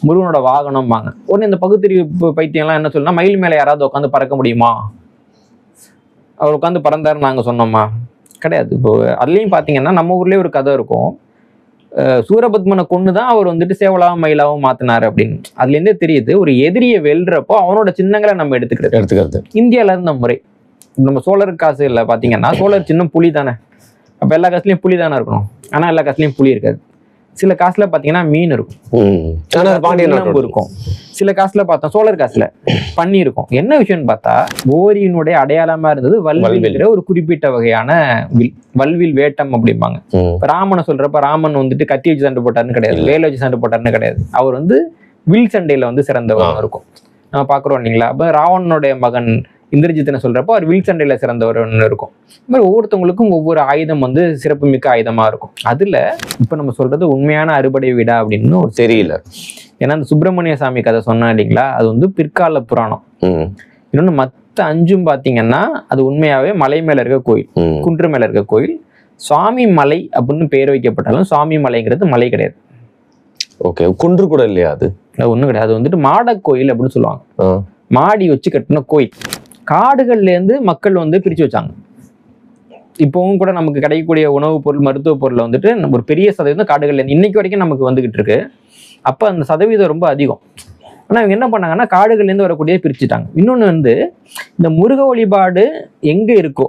முருகனோட வாகனம்பாங்க. உடனே இந்த பகுத்தறிவு பைத்தியம்லாம் என்ன சொல்லுன்னா, மயில் மேலே யாராவது உட்காந்து பறக்க முடியுமா, அவர் உட்காந்து பறந்தாருன்னு நாங்கள் சொன்னோமா? கிடையாது. இப்போ அதுலேயும் பார்த்தீங்கன்னா நம்ம ஊர்லேயே ஒரு கதை இருக்கும். சூரபத்மனை கொண்டு தான் அவர் வந்துட்டு சேவலாவும் மயிலாவும் மாத்தினாரு அப்படின்னு. அதுலேருந்தே தெரியுது ஒரு எதிரியை வெல்றப்போ அவனோட சின்னங்களை நம்ம எடுத்துக்கிறது இந்தியாவில இருந்த முறை. நம்ம சோழர் காசுல பார்த்தீங்கன்னா சோழர் சின்னம் புலி தானே, அப்போ எல்லா காசுலையும் புலி தானே இருக்கணும். ஆனால் எல்லா காசுலையும் புலி இருக்காது. சில காசுல பார்த்தீங்கன்னா மீன் இருக்கும், இருக்கும். சில காசுல பார்த்தா சோழர் காசுல பன்னி இருக்கும். என்ன விஷயம்னு பார்த்தா ஓரியினுடைய அடையாளமா இருந்தது வல்வில்ங்கிற ஒரு குறிப்பிட்ட வகையான வில், வல்வில் வேட்டம் அப்படிம்பாங்க. ராமனை சொல்றப்ப ராமன் வந்துட்டு கத்தி வச்சு சண்டை போட்டாருன்னு கிடையாது, வேலை வச்சு சண்டை போட்டாருன்னு கிடையாது. அவர் வந்து வில் சண்டையில வந்து சிறந்தவர் இருக்கும். நம்ம பாக்குறோம் இல்லைங்களா? அப்ப ராவணனுடைய மகன் இந்திரஜித்தனை சொல்றப்போ அவர் வில் சண்டையில சிறந்தவர் இருக்கும். இந்த மாதிரி ஒவ்வொருத்தவங்களுக்கும் ஒவ்வொரு ஆயுதம் வந்து சிறப்பு மிக்க ஆயுதமா இருக்கும். அதுல இப்ப நம்ம சொல்றது உண்மையான அறுபடை வீடா அப்படின்னு ஒரு தெரியல. ஏன்னா அந்த சுப்பிரமணிய சாமி கதை சொன்னா இல்லைங்களா, அது வந்து பிற்கால புராணம். இன்னொன்னு மத்த 5 பாத்தீங்கன்னா அது உண்மையாவே மலை மேல இருக்க கோயில், குன்று மேல இருக்க கோயில். சுவாமி மலை அப்படின்னு பெயர் வைக்கப்பட்டாலும் சுவாமி மலைங்கிறது மலை கிடையாது. ஓகே, குன்று கூட இல்லையா? அது ஒண்ணும் கிடையாது. அது வந்துட்டு மாட கோயில் அப்படின்னு சொல்லுவாங்க. மாடி வச்சு கட்டின கோயில். காடுகள்ல இருந்து மக்கள் வந்து பிரிச்சு வச்சாங்க. இப்பவும் கூட நமக்கு கிடைக்கக்கூடிய உணவுப் பொருள், மருத்துவ பொருளை வந்துட்டு ஒரு பெரிய சதவீதம் காடுகள்ல இருந்து இன்னைக்கு வரைக்கும் நமக்கு வந்துகிட்டு இருக்கு. அப்ப அந்த சதவீதம் ரொம்ப அதிகம். ஆனா இவங்க என்ன பண்ணாங்கன்னா காடுகள்ல இருந்து வரக்கூடிய பிரிச்சுட்டாங்க. இன்னொன்னு வந்து இந்த முருக வழிபாடு எங்க இருக்கோ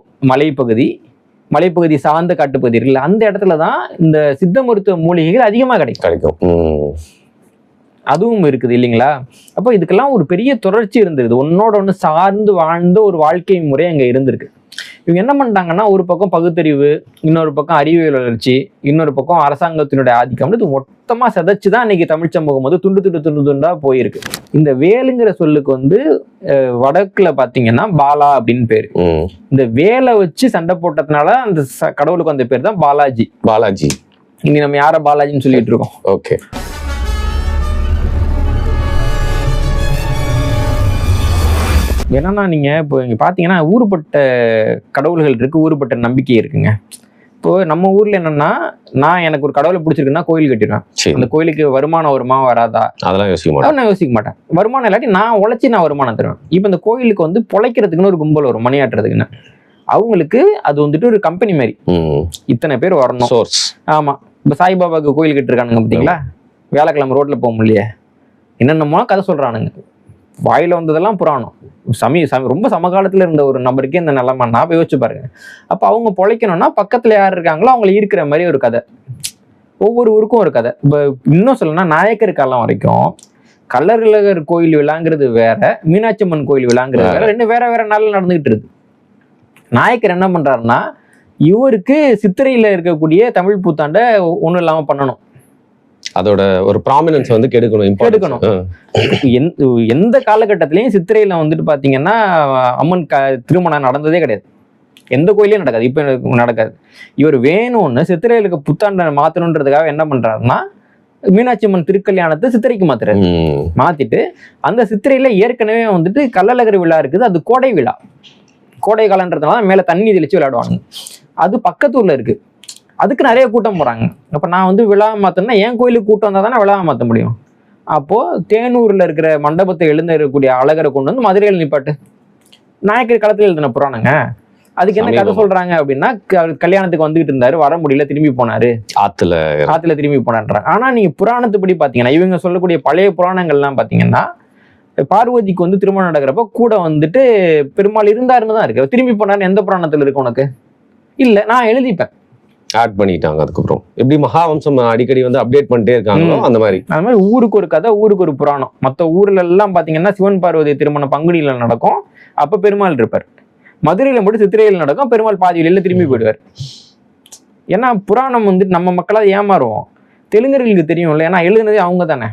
மலைப்பகுதி சார்ந்த காட்டுப்பகுதி இருக்குல்ல, அந்த இடத்துலதான் இந்த சித்த மருத்துவ மூலிகைகள் அதிகமா கிடைக்கும். அதுவும் இருக்குது இல்லைங்களா? அப்போ இதுக்கெல்லாம் ஒரு பெரிய தொடர்ச்சி இருந்திருக்கு. ஒன்னோட ஒன்று சார்ந்து வாழ்ந்த ஒரு வாழ்க்கை முறை அங்கே இருந்திருக்கு. இவங்க என்ன பண்ணிட்டாங்கன்னா ஒரு பக்கம் பகுத்தறிவு, இன்னொரு பக்கம் அறிவியல் வளர்ச்சி, இன்னொரு பக்கம் அரசாங்கத்தினுடைய ஆதிக்கம், இது மொத்தமா சிதைச்சுதான் இன்னைக்கு தமிழ் சமூகம் வந்து துண்டு துண்டா போயிருக்கு. இந்த வேலுங்கிற சொல்லுக்கு வந்து வடக்குல பாத்தீங்கன்னா பாலா அப்படின்னு பேரு. இந்த வேலை வச்சு சண்டை போட்டதுனால அந்த கடவுளுக்கு அந்த பேர் தான் பாலாஜி. இன்னைக்கு நம்ம யார பாலாஜின்னு சொல்லிட்டு இருக்கோம். ஓகே, என்னன்னா நீங்க இப்போ இங்க பாத்தீங்கன்னா ஊருப்பட்ட கடவுள்கள் இருக்கு, ஊருப்பட்ட நம்பிக்கை இருக்குங்க. இப்போ நம்ம ஊர்ல என்னன்னா, நான் எனக்கு ஒரு கடவுளை பிடிச்சிருக்குன்னா கோயில் கட்டிடுவேன். அந்த கோயிலுக்கு வருமானம் வருமா வராதா அதெல்லாம் நான் யோசிக்க மாட்டேன். வருமானம் இல்லாட்டி நான் உழைச்சி நான் வருமானம் தருவேன். இப்போ இந்த கோயிலுக்கு வந்து பொழைக்கிறதுக்குன்னு ஒரு கும்பல் வரும், மணியாட்டுறதுக்குன்னு. அவங்களுக்கு அது வந்துட்டு ஒரு கம்பெனி மாதிரி, இத்தனை பேர் வரணும். ஆமா, இப்ப சாய்பாபாவுக்கு கோயில் கட்டிருக்கானுங்க பாத்தீங்களா, வியாழக்கிழமை ரோட்ல போக முடியல, என்னென்னமோ கதை சொல்றானுங்க. வாயில வந்ததெல்லாம் புராணம். ரொம்ப சமகாலத்துல இருந்த ஒரு நபருக்கே இந்த நிலைமைன்னா யோசிச்சு பாருங்க. அப்ப அவங்க பொழைக்கணும்னா பக்கத்துல யார் இருக்காங்களோ அவங்களை ஈர்க்கிற மாதிரி ஒரு கதை. ஒவ்வொரு ஊருக்கும் ஒரு கதை. இப்ப இன்னும் சொல்லணும்னா நாயக்கர் காலம் வரைக்கும் கள்ளழகர் கோயில் விழாங்கிறது வேற, மீனாட்சி அம்மன் கோயில் விழாங்கிறது வேற, ரெண்டு வேற வேற நாள்ல நடந்துகிட்டு இருக்கு. நாயக்கர் என்ன பண்றாருன்னா, இவருக்கு சித்திரையில இருக்கக்கூடிய தமிழ் புத்தாண்டை ஒண்ணும் இல்லாம பண்ணணும், அதோட ஒரு ப்ராமினன்ஸ் வந்து கெடுக்கணும். எந்த காலகட்டத்திலையும் சித்திரையில வந்துட்டு பாத்தீங்கன்னா அம்மன் திருமணம் நடந்ததே கிடையாது, எந்த கோயிலையும் நடக்காது, இப்ப நடக்காது. இவர் வேணும்னு சித்திரையிலுக்கு புத்தாண்டை மாத்தணுன்றதுக்காக என்ன பண்றாருன்னா, மீனாட்சி அம்மன் திருக்கல்யாணத்தை சித்திரைக்கு மாத்திட்டு அந்த சித்திரையில ஏற்கனவே வந்துட்டு கள்ளழகர் விழா இருக்குது, அது கோடை விழா, கோடை காலன்றதுனால மேல தண்ணி தெளிச்சு விளையாடுவாங்க. அது பக்கத்தூர்ல இருக்கு, அதுக்கு நிறைய கூட்டம் போறாங்க. அப்ப நான் வந்து விழா மாத்தணும்னா என் கோயிலுக்கு கூட்டம் வந்தா தானே விழா மாத்த முடியும். அப்போ தேனூர்ல இருக்கிற மண்டபத்தை எழுந்து இருக்கக்கூடிய அழகரை கொண்டு வந்து மதுரையில் நிப்பாட்டு. நாயக்கர் காலத்துல எழுதின புராணங்க. அதுக்கு என்ன கதை சொல்றாங்க அப்படின்னா, கல்யாணத்துக்கு வந்துகிட்டு இருந்தாரு, வர முடியல, திரும்பி போனாரு, ஆத்துல திரும்பி போனான்றாங்க. ஆனா நீங்க புராணத்துப்படி பாத்தீங்கன்னா, இவங்க சொல்லக்கூடிய பழைய புராணங்கள்லாம் பாத்தீங்கன்னா, பார்வதிக்கு வந்து திருமணம் நடக்கிறப்ப கூட வந்துட்டு பெருமாள் இருந்தாருன்னு தான் இருக்கு. திரும்பி போனாருன்னு எந்த புராணத்துல இருக்கு உனக்கு? இல்ல, நான் எழுதிப்பேன், ஆட் பண்ணிட்டாங்க. அதுக்கப்புறம் எப்படி மகாவம்சம் அடிக்கடி வந்து அப்டேட் பண்ணிட்டே இருக்காங்களோ அந்த மாதிரி ஊருக்கு ஒரு கதை, ஊருக்கு ஒரு புராணம். மற்ற ஊர்ல எல்லாம் பாத்தீங்கன்னா சிவன் பார்வதி திருமணம் பங்குனியில நடக்கும், அப்ப பெருமாள் இருப்பார். மதுரையில மட்டும் சித்திரையில் நடக்கும், பெருமாள் பாதியில திரும்பி போயிடுவார். ஏன்னா புராணம் வந்து நம்ம மக்களா ஏமாறுவோம், தெலுங்கர்களுக்கு தெரியும்ல, ஏன்னா எழுதுனதே அவங்க தானே.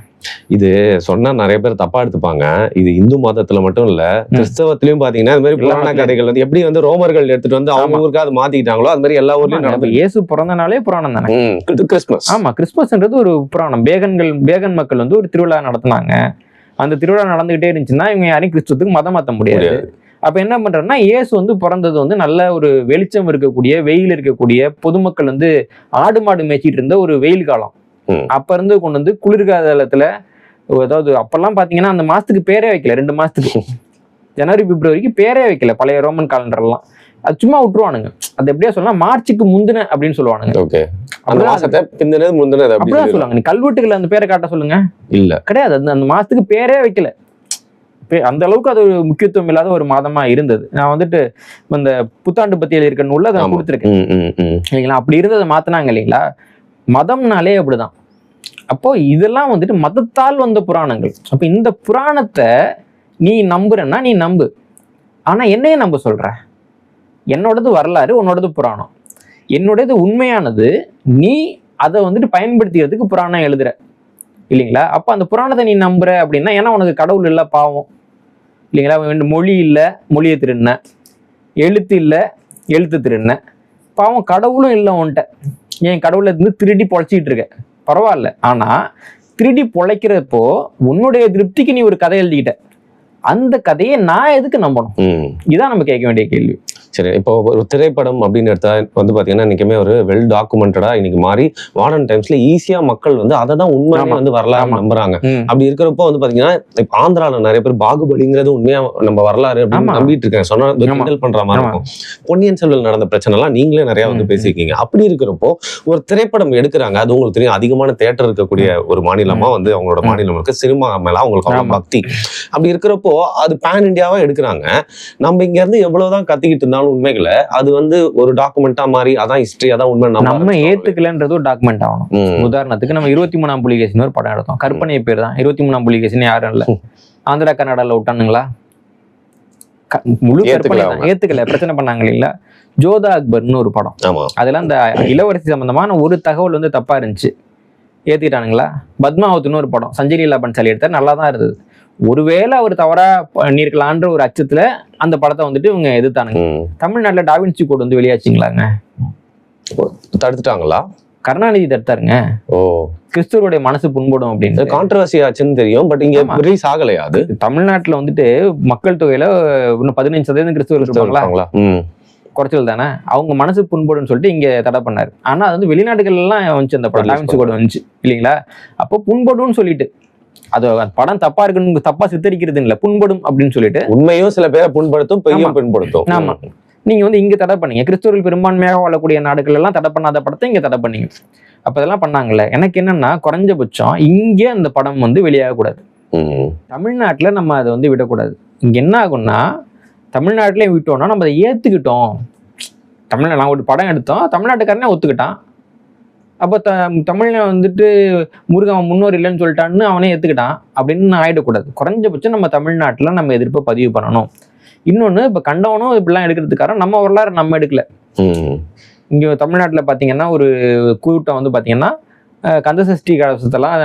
இது சொன்னா நிறைய பேர் தப்பா எடுத்துப்பாங்க. இது இந்து மதத்துல மட்டும் இல்ல, கிறிஸ்தவத்திலயும் பாத்தீங்கன்னா இந்த மாதிரி புராண கதைகள் வந்து எப்படி வந்து ரோமர்கள் எடுத்துட்டு வந்து அவங்க ஊருக்கு அது மாத்திக்கிட்டாங்களோ அது மாதிரி எல்லா ஊர்லயும் நடந்து. இயேசு பிறந்த நாளே புராணம் தானே, கிறிஸ்துமஸ். ஆமா, கிறிஸ்துமஸ்ன்றது ஒரு புராணம். பேகன் மக்கள் வந்து ஒரு திருவிழா நடத்தினாங்க. அந்த திருவிழா நடந்துகிட்டே இருந்துச்சுன்னா இவங்க யாரையும் கிறிஸ்துவத்துக்கு மதம் மாத்த முடியாது. அப்ப என்ன பண்றோம்னா, இயேசு வந்து பிறந்தது வந்து நல்ல ஒரு வெளிச்சம் இருக்கக்கூடிய, வெயில் இருக்கக்கூடிய, பொதுமக்கள் வந்து ஆடு மாடு மேய்ச்சிட்டு இருந்த ஒரு வெயில் காலம். அப்ப இருந்து கொண்டு வந்து குளிர்காலத்துல அதாவது அப்பெல்லாம் பாத்தீங்கன்னா அந்த மாசத்துக்கு பேரே வைக்கல, 2 மாசத்துக்கு ஜனவரி பிப்ரவரிக்கு பேரே வைக்கல பழைய ரோமன் காலண்டர்லாம். அது சும்மா விட்டுருவானுங்க. அது எப்படியா சொல்லலாம், மார்ச்சுக்கு முந்தின அப்படின்னு சொல்லுவானுங்க. ஓகே, அந்த மாசத்தை பிந்தினது முந்தினது அப்படிதான் சொல்லுவாங்க. நீ கல்வெட்டுகள் அந்த பேரை காட்ட சொல்லுங்க, இல்ல கிடையாது. அந்த மாசத்துக்கு பேரே வைக்கல. அந்த அளவுக்கு அது ஒரு முக்கியத்துவம் இல்லாத ஒரு மாதமா இருந்தது. நான் வந்துட்டு இந்த புத்தாண்டு பத்தி எழுதியிருக்க நூல்ல அதை கொடுத்துருக்கேன் இல்லைங்களா. அப்படி இருந்ததை மாத்தினாங்க இல்லைங்களா. மதம்னாலே அப்படிதான். அப்போ இதெல்லாம் வந்துட்டு மதத்தால் வந்த புராணங்கள். அப்ப இந்த புராணத்தை நீ நம்புறன்னா நீ நம்பு, ஆனா என்னையே நம்ப சொல்ற. என்னோடது வரலாறு, உன்னோடது புராணம். என்னோடது உண்மையானது, நீ அதை வந்துட்டு பயன்படுத்திக்கிறதுக்கு புராணம் எழுதுற இல்லைங்களா. அப்ப அந்த புராணத்தை நீ நம்புற அப்படின்னா, ஏன்னா உனக்கு கடவுள் இல்லை, பாவம் இல்லைங்களா. மொழி இல்லை, மொழியை திருடின. எழுத்து இல்லை, எழுத்து திருடின. பாவம் கடவுளும் இல்லை உன்கிட்ட. ஏன் கடவுளை இருந்து திருடி பொழைச்சிக்கிட்டு இருக்க, பரவாயில்ல. ஆனா திருடி பொழைக்கிறப்போ உன்னுடைய திருப்திக்கு நீ ஒரு கதை எழுதிக்கிட்ட. அந்த கதையை நான் எதுக்கு நம்பணும்? இதான் நம்ம கேட்க வேண்டிய கேள்வி. சரி, இப்போ ஒரு திரைப்படம் அப்படின்னு எடுத்தா வந்து பாத்தீங்கன்னா இன்னைக்குமே ஒரு வெல் டாக்குமெண்டடா இன்னைக்கு மாறி மாடர்ன் டைம்ஸ்ல ஈஸியா மக்கள் வந்து அதை தான் உண்மையாக வந்து வரலாறு நம்புறாங்க. அப்படி இருக்கிறப்போ வந்து பாத்தீங்கன்னா இப்ப ஆந்திரால நிறைய பேர் பாகுபலிங்கிறது உண்மையா நம்ம வரலாறு அப்படின்னு நம்பிட்டு இருக்காங்க. சொன்னா கிண்டல் பண்ற மாதிரி இருக்கும். பொன்னியின் செல்வன் நடந்த பிரச்சனை எல்லாம் நீங்களே நிறைய வந்து பேசியிருக்கீங்க. அப்படி இருக்கிறப்போ ஒரு திரைப்படம் எடுக்கிறாங்க, அது உங்களுக்கு தெரியும் அதிகமான தியேட்டர் இருக்கக்கூடிய ஒரு மாநிலமா வந்து அவங்களோட மாநிலம் இருக்கு. சினிமா மேல அவங்களுக்கு அவ்வளவு பக்தி. அப்படி இருக்கிறப்போ அது பேன் இந்தியாவா எடுக்கிறாங்க. நம்ம இங்க இருந்து எவ்வளவுதான் கத்திக்கிட்டு இருந்தாலும் உண்மைகளை அது வந்து ஒரு டாக்குமெண்டா மாறி அதான் ஹிஸ்டரி, அதான் உண்மை நம்ம ஏத்துக்கலன்றது ஒரு டாக்குமெண்ட் ஆகணும். உதாரணத்துக்கு நம்ம 23ஆம் புலிகேசின் ஒரு படம் எடுத்தோம். கற்பனை பேர் தான் 23ஆம் புலிகேசின். யாரும் இல்ல, ஆந்திரா கர்நாடகால விட்டானுங்களா? முழு கற்பனை தான், ஏத்துக்கல, பிரச்சனை பண்ணாங்க இல்லைங்களா. ஜோதா அக்பர்னு ஒரு படம், அதெல்லாம் அந்த இளவரசி சம்பந்தமான ஒரு தகவல் வந்து தப்பா இருந்துச்சு, ஏத்துக்கிட்டானுங்களா. பத்மாவத்னு ஒரு படம் சஞ்சய் லீலா பன்சாலி எடுத்தார், நல்லா தான் இருந்தது. ஒருவேளை அவர் தவறா பண்ணிருக்கலான்ற ஒரு அச்சத்துல அந்த படத்தை வந்துட்டு இவங்க எதிர்த்தானுங்க. தமிழ்நாட்டுல டாவின்சி கோட் வந்து வெளியாச்சுங்களாங்க, தடுத்துட்டாங்களா? கருணாநிதி தடுத்தாருங்க. கிறிஸ்துவருடைய மனசு புண்படும் அப்படின்னு கான்ட்ரவர்சி ஆச்சுன்னு தெரியும். பட் இங்க ரிலீஸ் ஆகலையா? அது தமிழ்நாட்டுல வந்துட்டு மக்கள் தொகையில இன்னும் 15% கிறிஸ்துவர்கள் இருப்பாங்களா, குறைச்சல் தானே. அவங்க மனசு புண்படுன்னு சொல்லிட்டு இங்க தடை பண்ணாரு. ஆனா அது வந்து வெளிநாடுகள் எல்லாம் வந்துச்சு, அந்த படம் டாவின்சி கோட் வந்துச்சு இல்லைங்களா. அப்போ புண்படுன்னு சொல்லிட்டு அது படம் தப்பா இருக்குன்னு தப்பா சித்தரிக்கிறது இல்ல, புண்படும் அப்படின்னு சொல்லிட்டு உண்மையும் சில பேரை புண்படுத்தும், பொய்யும் புண்படுத்தும். ஆமா, நீங்க வந்து இங்க தடை பண்ணீங்க. கிறிஸ்தவர்கள் பெரும்பான்மையாக வாழக்கூடிய நாடுகள் எல்லாம் தடை பண்ணாத படத்தை இங்க தடை பண்ணீங்க. அப்ப இதெல்லாம் பண்ணாங்கல்ல. எனக்கு என்னன்னா, குறைஞ்சபட்சம் இங்க அந்த படம் வந்து வெளியாக கூடாது. தமிழ்நாட்டுல நம்ம அதை வந்து விடக்கூடாது. இங்க என்ன ஆகும்னா, தமிழ்நாட்டிலே விட்டோம்னா நம்ம அதை ஏத்துக்கிட்டோம். தமிழ்நாடு நான் ஒரு படம் எடுத்தோம், தமிழ்நாட்டுக்காரனே ஒத்துக்கிட்டான். அப்போ தமிழ்ல வந்துட்டு முருகன் முன்னோர் இல்லைன்னு சொல்லிட்டான்னு அவனே ஏற்றுக்கிட்டான் அப்படின்னு ஆயிடக்கூடாது. குறைஞ்சபட்சம் நம்ம தமிழ்நாட்டில் நம்ம எதிர்ப்பை பதிவு பண்ணணும். இன்னொன்று, இப்போ கண்டவனும் இப்படிலாம் எடுக்கிறதுக்காரன் நம்ம வரலாறு நம்ம எடுக்கல. இங்கே தமிழ்நாட்டில் பார்த்தீங்கன்னா ஒரு கூட்டம் வந்து பார்த்தீங்கன்னா கந்தசஷ்டி கலசத்தெல்லாம்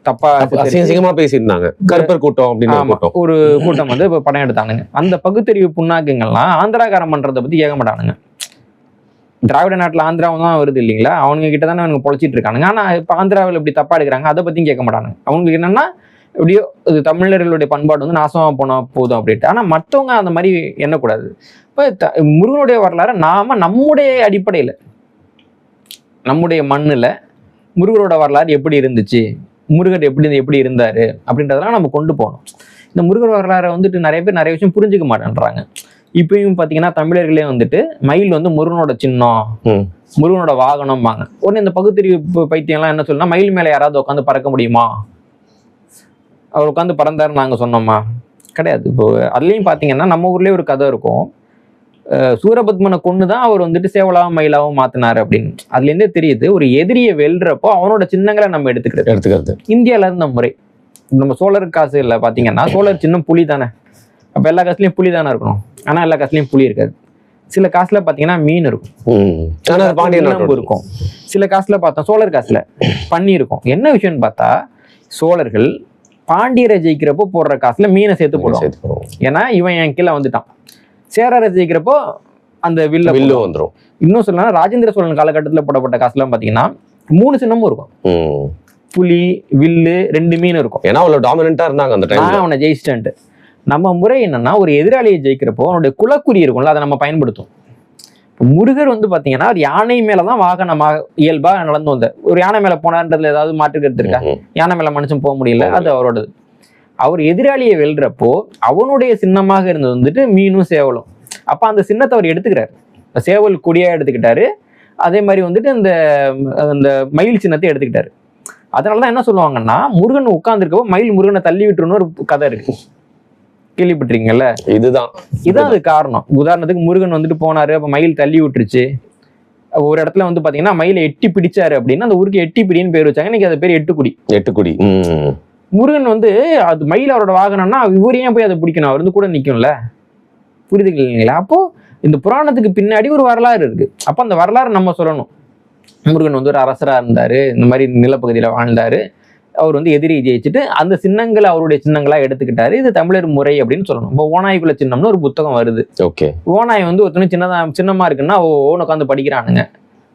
தப்பா அசிங்கமா பேசியிருந்தாங்க. கருப்பர் கூட்டம் அப்படின்னு ஒரு கூட்டம் வந்து இப்போ படம் எடுத்தானுங்க. அந்த பகுத்தறிவு புண்ணாக்குங்கள்லாம் ஆந்திராக்காரன் பண்ணுறதை பற்றி கேட்க மாட்டானுங்க. திராவிட நாட்டில் ஆந்திராவும் தான் வருது இல்லைங்களா, அவங்க கிட்ட தானே அவங்க பொழைச்சிட்டு இருக்கானுங்க. ஆனால் இப்போ ஆந்திராவில் இப்படி தப்பா எடுக்கிறாங்க, அதை பற்றியும் கேட்க மாட்டானுங்க. அவங்களுக்கு என்னன்னா, எப்படியோ இது தமிழர்களுடைய பண்பாடு வந்து நாசமாக போனால் போதும் அப்படின்ட்டு. ஆனால் மற்றவங்க அந்த மாதிரி எண்ணக்கூடாது. இப்போ முருகனுடைய வரலாறு நாம நம்முடைய அடிப்படையில், நம்முடைய மண்ணில் முருகனோட வரலாறு எப்படி இருந்துச்சு, முருகர் எப்படி இருந்தார் அப்படின்றதெல்லாம் நம்ம கொண்டு போகணும். இந்த முருகர் வரலாறை வந்துட்டு நிறைய பேர் நிறைய விஷயம் புரிஞ்சுக்க மாட்டேன்றாங்க. இப்பயும் பாத்தீங்கன்னா தமிழர்களே வந்துட்டு மயில் வந்து முருகனோட சின்னம், முருகனோட வாகனம்பாங்க. உடனே இந்த பகுத்தறிவு பைத்தியம்லாம் என்ன சொல்லணும்னா, மயில் மேல யாராவது உட்காந்து பறக்க முடியுமா, அவர் உட்காந்து பறந்தாருன்னு நாங்க சொன்னோமா, கிடையாது. இப்போ அதுலயும் பாத்தீங்கன்னா நம்ம ஊர்லயே ஒரு கதை இருக்கும். சூரபத்மனை கொண்டுதான் அவர் வந்துட்டு சேவலாவும் மயிலாவும் மாத்தினாரு அப்படின்னு. அதுல இருந்தே தெரியுது, ஒரு எதிரியை வெல்றப்போ அவனோட சின்னங்களை நம்ம எடுத்துக்கிறது. இந்தியால இருந்த முறை. நம்ம சோழர் காசுல பாத்தீங்கன்னா சோழர் சின்னம் புலி தானே. அப்ப எல்லா காசுலயும் புலி தானே இருக்கணும். ஆனா எல்லா காசுலயும் புலி இருக்காது. சில காசுல பாத்தீங்கன்னா மீன் இருக்கும், இருக்கும். சில காசுல பார்த்தா சோழர் காசுல பன்னி இருக்கும். என்ன விஷயம்னு பார்த்தா, சோழர்கள் பாண்டியரை ஜெயிக்கிறப்போ போடுற காசுல மீனை சேர்த்து போடுவோம். ஏன்னா இவன் என் கீழே வந்துட்டான். சேரரை ஜெயிக்கிறப்போ அந்த வில்லு வந்துடும். இன்னும் சொல்லலாம், ராஜேந்திர சோழன் காலகட்டத்தில் போடப்பட்ட காசுலாம் பாத்தீங்கன்னா 3 சின்னமும் இருக்கும். புலி, வில்லு, 2 மீன் இருக்கும். ஏன்னா அவ்வளவு டாமினண்டா இருந்தாங்க அந்த டைம்ல. அவனை ஜெயிச்சிட்டேன்ட்டு. நம்ம முறை என்னன்னா, ஒரு எதிராளியை ஜெயிக்கிறப்போ அவனுடைய குலக்குறி இருக்கும்ல, அதை நம்ம பயன்படுத்தும். முருகர் வந்து பாத்தீங்கன்னா ஒரு யானை மேலதான் வாகனமாக இயல்பா நடந்து வந்தார். ஒரு யானை மேல போனான்றதுல ஏதாவது மாற்று கருத்து இருக்கா? யானை மேல மனுஷன் போக முடியல, அது அவரோடது. அவர் எதிராளியை வெல்றப்போ அவனுடைய சின்னமாக இருந்தது வந்துட்டு மீனும் சேவலும். அப்ப அந்த சின்னத்தை அவர் எடுத்துக்கிறாரு, சேவல் கொடியா எடுத்துக்கிட்டாரு. அதே மாதிரி வந்துட்டு இந்த மயில் சின்னத்தை எடுத்துக்கிட்டாரு. அதனாலதான் என்ன சொல்லுவாங்கன்னா, முருகன் உட்கார்ந்துருக்கப்போ மயில் முருகனை தள்ளி விட்டுருன்னு ஒரு கதை இருக்கு, கேள்விப்பட்டிருக்கீங்கல்ல? இதான் அது காரணம். உதாரணத்துக்கு முருகன் வந்துட்டு போனாரு, அப்ப மயில் தள்ளி விட்டுருச்சு. ஒரு இடத்துல வந்து பாத்தீங்கன்னா மயிலை எட்டி பிடிச்சாரு அப்படின்னா அந்த ஊருக்கு எட்டிப்பிடின்னு பேர் வச்சாங்க. இன்னைக்கு அது பேர் எட்டுக்குடி. முருகன் வந்து அது மயில் அவரோட வாகனம்னா இவர் ஏன் போய் அதை பிடிக்கணும்? அவர் வந்து கூட நிக்கும்ல, புரியுதுங்களா இல்லைங்களா? அப்போ இந்த புராணத்துக்கு பின்னாடி ஒரு வரலாறு இருக்கு. அப்ப அந்த வரலாறு நம்ம சொல்லணும். முருகன் வந்து ஒரு அரசரா இருந்தாரு, இந்த மாதிரி நிலப்பகுதியில வாழ்ந்தாரு, அவர் வந்து எதிரியை ஜெயிச்சுட்டு அந்த சின்னங்களை அவருடைய சின்னங்களா எடுத்துக்கிட்டாரு. இது தமிழர் முறை அப்படின்னு சொல்லணும். இப்போ ஓநாய்க்குள்ள சின்னம்னு ஒரு புத்தகம் வருது. ஓநாய் வந்து ஒருத்தனுக்கு சின்னமா இருக்குன்னா ஓன்னு உட்காந்து படிக்கிறானுங்க.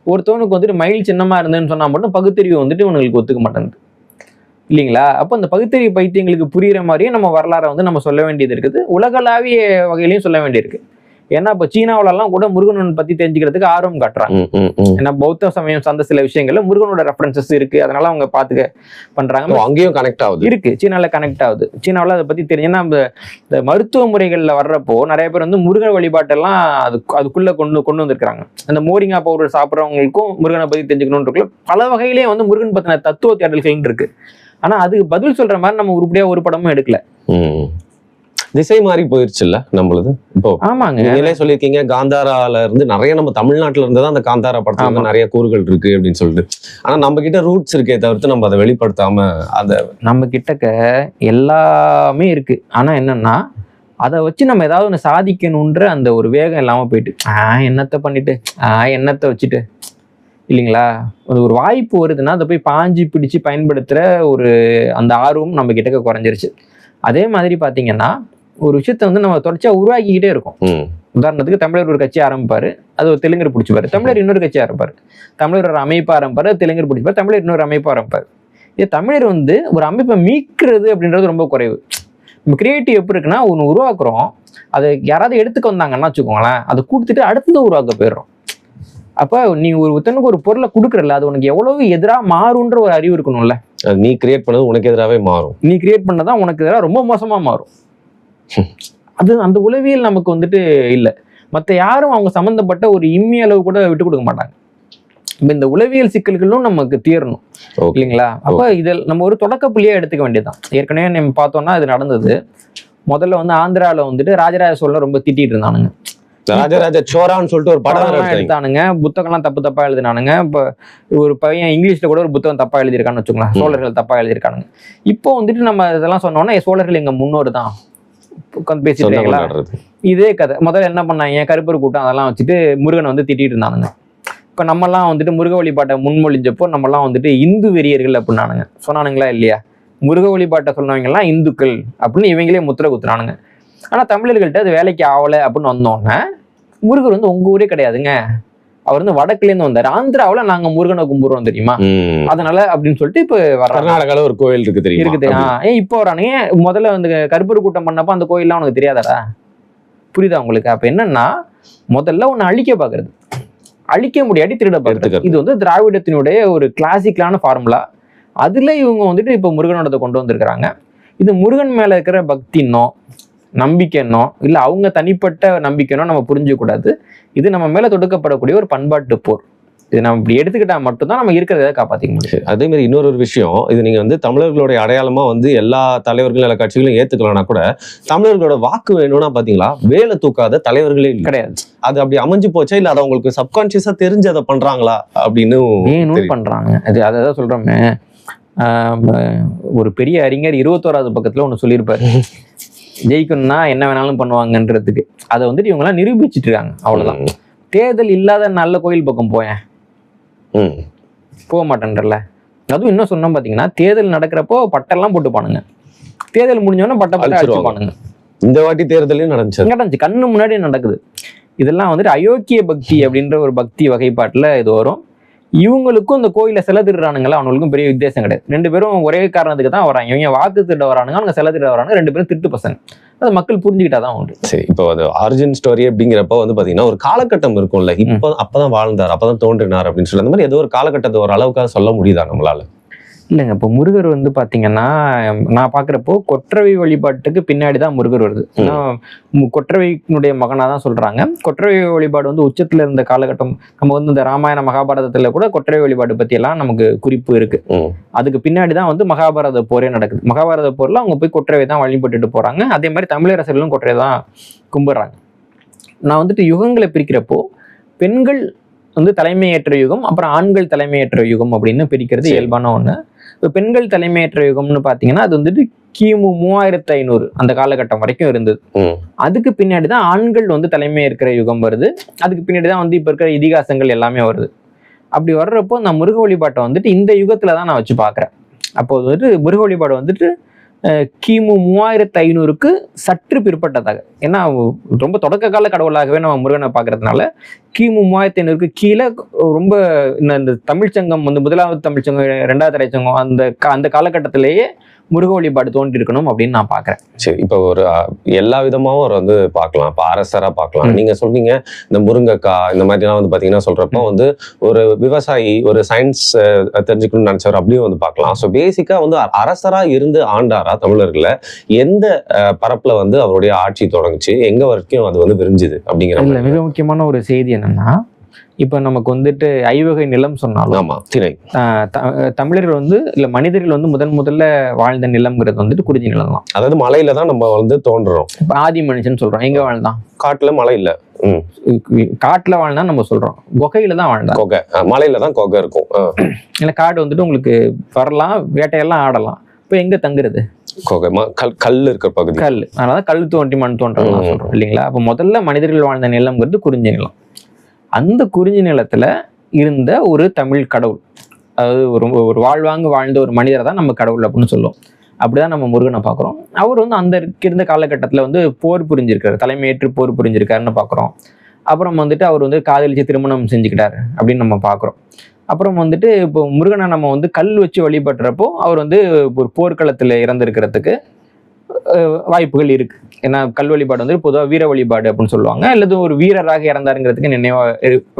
ஒருத்தவனுக்கு வந்துட்டு மயில் சின்னமா இருந்ததுன்னு சொன்னா மட்டும் பகுத்தறிவு வந்துட்டு இவனுக்கு ஒத்துக்க மாட்டேங்குது, இல்லைங்களா? அப்போ அந்த பகுத்தறிவு பைத்தியங்களுக்கு புரியுற மாதிரியே நம்ம வரலாறை வந்து நம்ம சொல்ல வேண்டியது இருக்குது. உலகளாவிய வகையிலையும் சொல்ல வேண்டியிருக்கு. ஏன்னா இப்ப சீனாவிலலாம் கூட முருகன் பத்தி தெரிஞ்சுக்கிறதுக்கு ஆர்வம் காட்டுறாங்க. ஏன்னா பௌத்த சமயம் சார்ந்த சில விஷயங்கள்ல முருகனோட ரெஃபரன்சஸ் இருக்கு, அதனால அவங்க பாத்துக்க பண்றாங்க. அங்கேயும் கனெக்ட் ஆகுது இருக்கு, சீனால கனெக்ட் ஆகுது. சீனாவில அதை பத்தி தெரியுன்னா இந்த மருத்துவ முறைகள்ல வர்றப்போ நிறைய பேர் வந்து முருகன் வழிபாட்டெல்லாம் அதுக்குள்ள கொண்டு வந்திருக்காங்க. அந்த மோரிங்கா பவுடர் சாப்பிட்றவங்களுக்கும் முருகனை பத்தி தெரிஞ்சுக்கணும்னு பல வகையிலேயே வந்து முருகன் பத்தின தத்துவ தேடல்கள் இருக்கு. ஆனா அதுக்கு பதில் சொல்ற மாதிரி நம்ம உருப்படியா ஒரு படமும் எடுக்கல. திசை மாறி போயிருச்சுல்ல நம்மளுது. இப்போ ஆமாங்க, நீங்களே சொல்லியிருக்கீங்க காந்தாரால இருந்து நிறைய நம்ம தமிழ்நாட்டுல இருந்து தான் அந்த காந்தாரா படத்துல வந்து நிறைய கூறுகள் இருக்கு அப்படின்னு சொல்லிட்டு. ஆனா நம்ம கிட்ட ரூட்ஸ் இருக்கே தவிர்த்து நம்ம அதை வெளிப்படுத்தாம அதை நம்ம கிட்டக்க எல்லாமே இருக்கு. ஆனா என்னன்னா அதை வச்சு நம்ம ஏதாவது ஒன்று சாதிக்கணுன்ற அந்த ஒரு வேகம் இல்லாம போயிட்டு என்னத்தை பண்ணிட்டு என்னத்தை வச்சுட்டு, இல்லைங்களா? ஒரு வாய்ப்பு வருதுன்னா அதை போய் பாஞ்சி பிடிச்சு பயன்படுத்துற ஒரு அந்த ஆர்வம் நம்ம கிட்டக்க குறைஞ்சிருச்சு. அதே மாதிரி பாத்தீங்கன்னா ஒரு விஷயத்த வந்து நம்ம தொடர்ச்சியா உருவாக்கிக்கிட்டே இருக்கோம். உதாரணத்துக்கு தமிழர் ஒரு கட்சி ஆரம்பிப்பாரு, அது ஒரு தெலுங்கர் பிடிச்சிப்பாரு. தமிழர் இன்னொரு கட்சி ஆரம்பிப்பாரு, தமிழர் ஒரு அமைப்பு ஆரம்பிப்பாரு, தெலுங்கர் பிடிச்சிப்பாரு, தமிழர் இன்னொரு அமைப்பு ஆரம்பிப்பாரு. இது தமிழர் வந்து ஒரு அமைப்பை மீட்கிறது அப்படின்றது ரொம்ப குறைவு. நம்ம கிரியேட்டிவ் எப்படி இருக்குன்னா, ஒன்று உருவாக்குறோம், அதை யாராவது எடுத்துக்க வந்தாங்கன்னா வச்சுக்கோங்களேன், அதை கொடுத்துட்டு அடுத்தது உருவாக்க போயிடுறோம். அப்ப நீ ஒருத்தனுக்கு ஒரு பொருளை கொடுக்குறல, அது உனக்கு எவ்வளவு எதிராக மாறுன்ற ஒரு அறிவு இருக்கணும்ல. நீ கிரியேட் பண்ணது உனக்கு எதிராகவே மாறும், நீ கிரியேட் பண்ணதான் உனக்கு எதிராக ரொம்ப மோசமா மாறும். அது அந்த உளவியல் நமக்கு வந்துட்டு இல்லை. மற்ற யாரும் அவங்க சம்பந்தப்பட்ட ஒரு இம்மி அளவு கூட விட்டு கொடுக்க மாட்டாங்க. இந்த உளவியல் சிக்கல்களும் நமக்கு தீரணும், இல்லைங்களா? அப்ப இதில் நம்ம ஒரு தொடக்க புள்ளியா எடுத்துக்க வேண்டியதுதான். ஏற்கனவே நம்ம பார்த்தோம்னா இது நடந்தது. முதல்ல வந்து ஆந்திரால வந்துட்டு ராஜராஜ சோழன் ரொம்ப திட்டிட்டு இருந்தானுங்க. ராஜராஜ சோரான்னு சொல்லிட்டு ஒரு படம் எடுத்தானுங்க, புத்தகம்லாம் தப்பா எழுதினானுங்க. இப்ப ஒரு பையன் இங்கிலீஷ்ல கூட ஒரு புத்தகம் தப்பா எழுதியிருக்கான்னு வச்சுக்கலாம், சோழர்கள் தப்பா எழுதியிருக்கானுங்க. இப்போ வந்துட்டு நம்ம இதெல்லாம் சொன்னோம்னா சோழர்கள் எங்க முன்னோர் தான் பேசிட்டு இதே கதை. முதல்ல என்ன பண்ணாங்க, கருப்பர் கூட்டம் அதெல்லாம் வச்சுட்டு முருகனை வந்து திட்டிட்டு இருந்தானுங்க. இப்ப நம்மலாம் வந்துட்டு முருக வழிபாட்டை முன்மொழிஞ்சப்போ நம்மலாம் வந்துட்டு இந்து வெறியர்கள் அப்படின்னானுங்க, சொன்னானுங்களா இல்லையா? முருக வழிபாட்டை சொன்னவங்க எல்லாம் இந்துக்கள் அப்படின்னு இவங்களே முத்திரை குத்துறானுங்க. ஆனா தமிழர்கள்ட்ட அது வேலைக்கு ஆகலை அப்படின்னு வந்தோன்னே, முருகர் வந்து உங்க ஊரே கிடையாதுங்க, அவர் வந்து வடக்குல இருந்து வந்தாரு, ஆந்திராவில நாங்க முருகனை கும்பிடுறோம் தெரியுமா, அதனால அப்படின்னு சொல்லிட்டு இப்ப கர்நாடகால ஒரு கோயில் இருக்குது. இப்போ வரானுங்க. முதல்ல வந்து கருப்பர் கூட்டம் பண்ணப்ப அந்த கோயில்லாம் உனக்கு தெரியாதாடா? புரியுதா உங்களுக்கு? அப்ப என்னன்னா, முதல்ல ஒன்னு அழிக்க பாக்குறது, அழிக்க முடியாட்டி திருட பாக்குறது. இது வந்து திராவிடத்தினுடைய ஒரு கிளாசிக்கலான ஃபார்முலா. அதுல இவங்க வந்துட்டு இப்ப முருகனோட கொண்டு வந்திருக்கிறாங்க. இது முருகன் மேல இருக்கிற பக்தின்னோ நம்பிக்கைன்னோ இல்ல அவங்க தனிப்பட்ட நம்பிக்கைனோ நம்ம புரிஞ்சுக்க கூடாது. இது நம்ம மேல தொடுக்கப்படக்கூடிய ஒரு பண்பாட்டு போர். இது நம்ம இப்படி எடுத்துக்கிட்டா மட்டும்தான் நம்ம இருக்கிறத காப்பாற்றிக்க முடியும். அதே மாதிரி இன்னொரு விஷயம், இது நீங்க வந்து தமிழர்களுடைய அடையாளமா வந்து எல்லா தலைவர்களும் எல்லா கட்சிகளும் ஏத்துக்கலாம்னா கூட, தமிழர்களோட வாக்கு வேணும்னா பாத்தீங்களா வேலை தூக்காத தலைவர்களே கிடையாது. அது அப்படி அமைஞ்சு போச்சா, இல்ல அதை அவங்களுக்கு சப்கான்சியஸா தெரிஞ்சு அதை பண்றாங்களா அப்படின்னு பண்றாங்க. அது அதான் சொல்றோமே, ஒரு பெரிய அறிஞர் 21வது பக்கத்துல ஒண்ணு சொல்லியிருப்பாரு, ஜெயிக்கணும்னா என்ன வேணாலும் பண்ணுவாங்கன்றதுக்கு. அதை வந்துட்டு இவங்க எல்லாம் நிரூபிச்சுட்டு இருக்காங்க, அவ்வளவுதான். தேர்தல் இல்லாத நல்ல கோயில் பக்கம் போக மாட்டேன்றல. அதுவும் இன்னும் சொன்னோம் பாத்தீங்கன்னா, தேர்தல் நடக்கிறப்போ பட்டெல்லாம் போட்டுப்பானுங்க, தேர்தல் முடிஞ்சோன்னா பட்டை அடிச்சுப்பானுங்க. இந்த வாட்டி தேர்தலையும் நடந்துச்சு, கண்ணு முன்னாடி நடக்குது. இதெல்லாம் வந்துட்டு அயோக்கிய பக்தி அப்படின்ற ஒரு பக்தி வகைப்பாட்டுல இது வரும். இவங்களுக்கும் இந்த கோயில சிலை திருடுறானுங்களா அவங்களுக்கும் பெரிய வித்தியாசம் கிடையாது. 2 பேரும் ஒரே காரணத்துக்கு தான் வராங்க. இவங்க வாக்கு திருட வரானுங்க, அவங்க சிலை திருட வரானுங்க. 2 பேரும் திருட்டு பசங்க. அது மக்கள் புரிஞ்சுக்கிட்டாதான் உண்டு. சரி, இப்போ அது ஆரிஜின் ஸ்டோரி அப்படிங்கிறப்ப வந்து பாத்தீங்கன்னா ஒரு காலகட்டம் இருக்கும்ல, இப்போ அப்பதான் வாழ்ந்தார், அப்பதான் தோன்றினார் அப்படின்னு சொல்லி அந்த மாதிரி ஏதோ ஒரு காலகட்டத்தை ஒரு அளவுக்காக சொல்ல முடியுதா நம்மளால? இல்லைங்க, இப்போ முருகர் வந்து பாத்தீங்கன்னா நான் பாக்குறப்போ கொற்றவை வழிபாட்டுக்கு பின்னாடி தான் முருகர் வருது. ஏன்னா கொற்றவையினுடைய மகனா தான் சொல்றாங்க. கொற்றவை வழிபாடு வந்து உச்சத்துல இருந்த காலகட்டம். நம்ம வந்து இந்த ராமாயண மகாபாரதத்துல கூட கொற்றவை வழிபாடு பத்தி எல்லாம் நமக்கு குறிப்பு இருக்கு. அதுக்கு பின்னாடி தான் வந்து மகாபாரத போரே நடக்குது. மகாபாரத போர்ல அவங்க போய் கொற்றவை தான் வழிபட்டுட்டு போறாங்க. அதே மாதிரி தமிழரசர்களும் கொற்றவை தான் கும்பிடுறாங்க. நான் வந்துட்டு யுகங்களை பிரிக்கிறப்போ பெண்கள் வந்து தலைமையேற்ற யுகம், அப்புறம் ஆண்கள் தலைமையேற்ற யுகம் அப்படின்னு பிரிக்கிறது இயல்பான ஒண்ணு. இப்போ பெண்கள் தலைமையேற்ற யுகம்னு பாத்தீங்கன்னா அது வந்துட்டு கிமு 3500 அந்த காலகட்டம் வரைக்கும் இருந்தது. அதுக்கு பின்னாடி தான் ஆண்கள் வந்து தலைமை இருக்கிற யுகம் வருது. அதுக்கு பின்னாடி தான் வந்து இப்ப இருக்கிற இதிகாசங்கள் எல்லாமே வருது. அப்படி வர்றப்போ நான் முருக வழிபாட்டை வந்துட்டு இந்த யுகத்துல தான் நான் வச்சு பாக்குறேன். அப்போ வந்துட்டு முருக வழிபாடு வந்துட்டு கிமு 3500க்கு சற்று பிற்பட்டதாக, ஏன்னா ரொம்ப தொடக்க கால கடவுளாகவே நம்ம முருகனை பார்க்கறதுனால கிமு 3500க்கு கீழே ரொம்ப இந்த தமிழ்ச்சங்கம் வந்து முதலாவது தமிழ்ச்சங்கம், 2வது திரைச்சங்கம் அந்த காலகட்டத்திலேயே முருக வழிபாடு தோன்றி இருக்கணும் அப்படின்னு நான் பாக்குறேன். சரி, இப்போ ஒரு எல்லா விதமாவும் ஒரு வந்து பார்க்கலாம். இப்போ அரசரா பார்க்கலாம். நீங்க சொல்றீங்க இந்த முருங்கைக்காய் இந்த மாதிரிலாம் வந்து பாத்தீங்கன்னா சொல்றப்போ வந்து ஒரு விவசாயி ஒரு சயின்ஸ் தெரிஞ்சுக்கணும்னு நினைச்சவர் அப்படியும் வந்து பார்க்கலாம். ஸோ பேசிக்கா வந்து அரசரா இருந்து ஆண்டாரா தமிழர்களை எந்த பரப்புல வந்து அவருடைய ஆட்சி தொடங்குச்சு, எங்க வரைக்கும் அது வந்து விரிஞ்சுது அப்படிங்கிற மிக முக்கியமான ஒரு செய்தி என்னன்னா, இப்ப நமக்கு வந்துட்டு ஐவகை நிலம் சொன்னாலும் திணை தமிழர்கள் வந்து இல்ல மனிதர்கள் வந்து முதல்ல வாழ்ந்த நிலம்ங்கிறது வந்துட்டு குறிஞ்சி நிலம் தான். அதாவது மலையில தான் நம்ம வந்து தோன்றோம். இப்ப ஆதி மனுஷன் சொல்றோம். எங்க வாழ்ந்தான்? காட்டுல, மலை இல்ல. காட்டுல வாழ்ந்தா நம்ம சொல்றோம், குகையில தான் வாழ்ந்தா. கொகை, மலையில தான் கொகை இருக்கும். இல்ல காடு வந்துட்டு உங்களுக்கு வரலாம், வேட்டையெல்லாம் ஆடலாம். இப்ப எங்க தங்குறது? கொகை, கல் இருக்கிற பகுதி. கல், அதனால கல் தோண்டி மண் தோன்றலாம் சொல்றோம் இல்லைங்களா? அப்ப முதல்ல மனிதர்கள் வாழ்ந்த நிலம்ங்கிறது குறிஞ்சி நிலம். அந்த குறிஞ்சி நிலத்துல இருந்த ஒரு தமிழ் கடவுள், அதாவது ஒரு வாழ்வாங்கு வாழ்ந்த ஒரு மனிதரை தான் நம்ம கடவுள் அப்படின்னு சொல்லுவோம். அப்படிதான் நம்ம முருகனை பார்க்குறோம். அவர் வந்து அந்த இருந்த காலகட்டத்தில் வந்து போர் புரிஞ்சிருக்காரு, தலைமையேற்று போர் புரிஞ்சிருக்காருன்னு பார்க்குறோம். அப்புறம் வந்துட்டு அவர் வந்து காதலிச்சு திருமணம் செஞ்சுக்கிட்டாரு அப்படின்னு நம்ம பார்க்குறோம். அப்புறம் வந்துட்டு இப்போ முருகனை நம்ம வந்து கல் வச்சு வழிபடுறப்போ அவர் வந்து ஒரு போர்க்களத்தில் இறந்துருக்கிறதுக்கு வாய்ப்புகள் இருக்கு. ஏன்னா கல் வழிபாடு வந்து பொதுவாக வீர வழிபாடு அப்படின்னு சொல்லுவாங்க, அல்லது ஒரு வீரராக இறந்தாருங்கிறதுக்கு நினைவா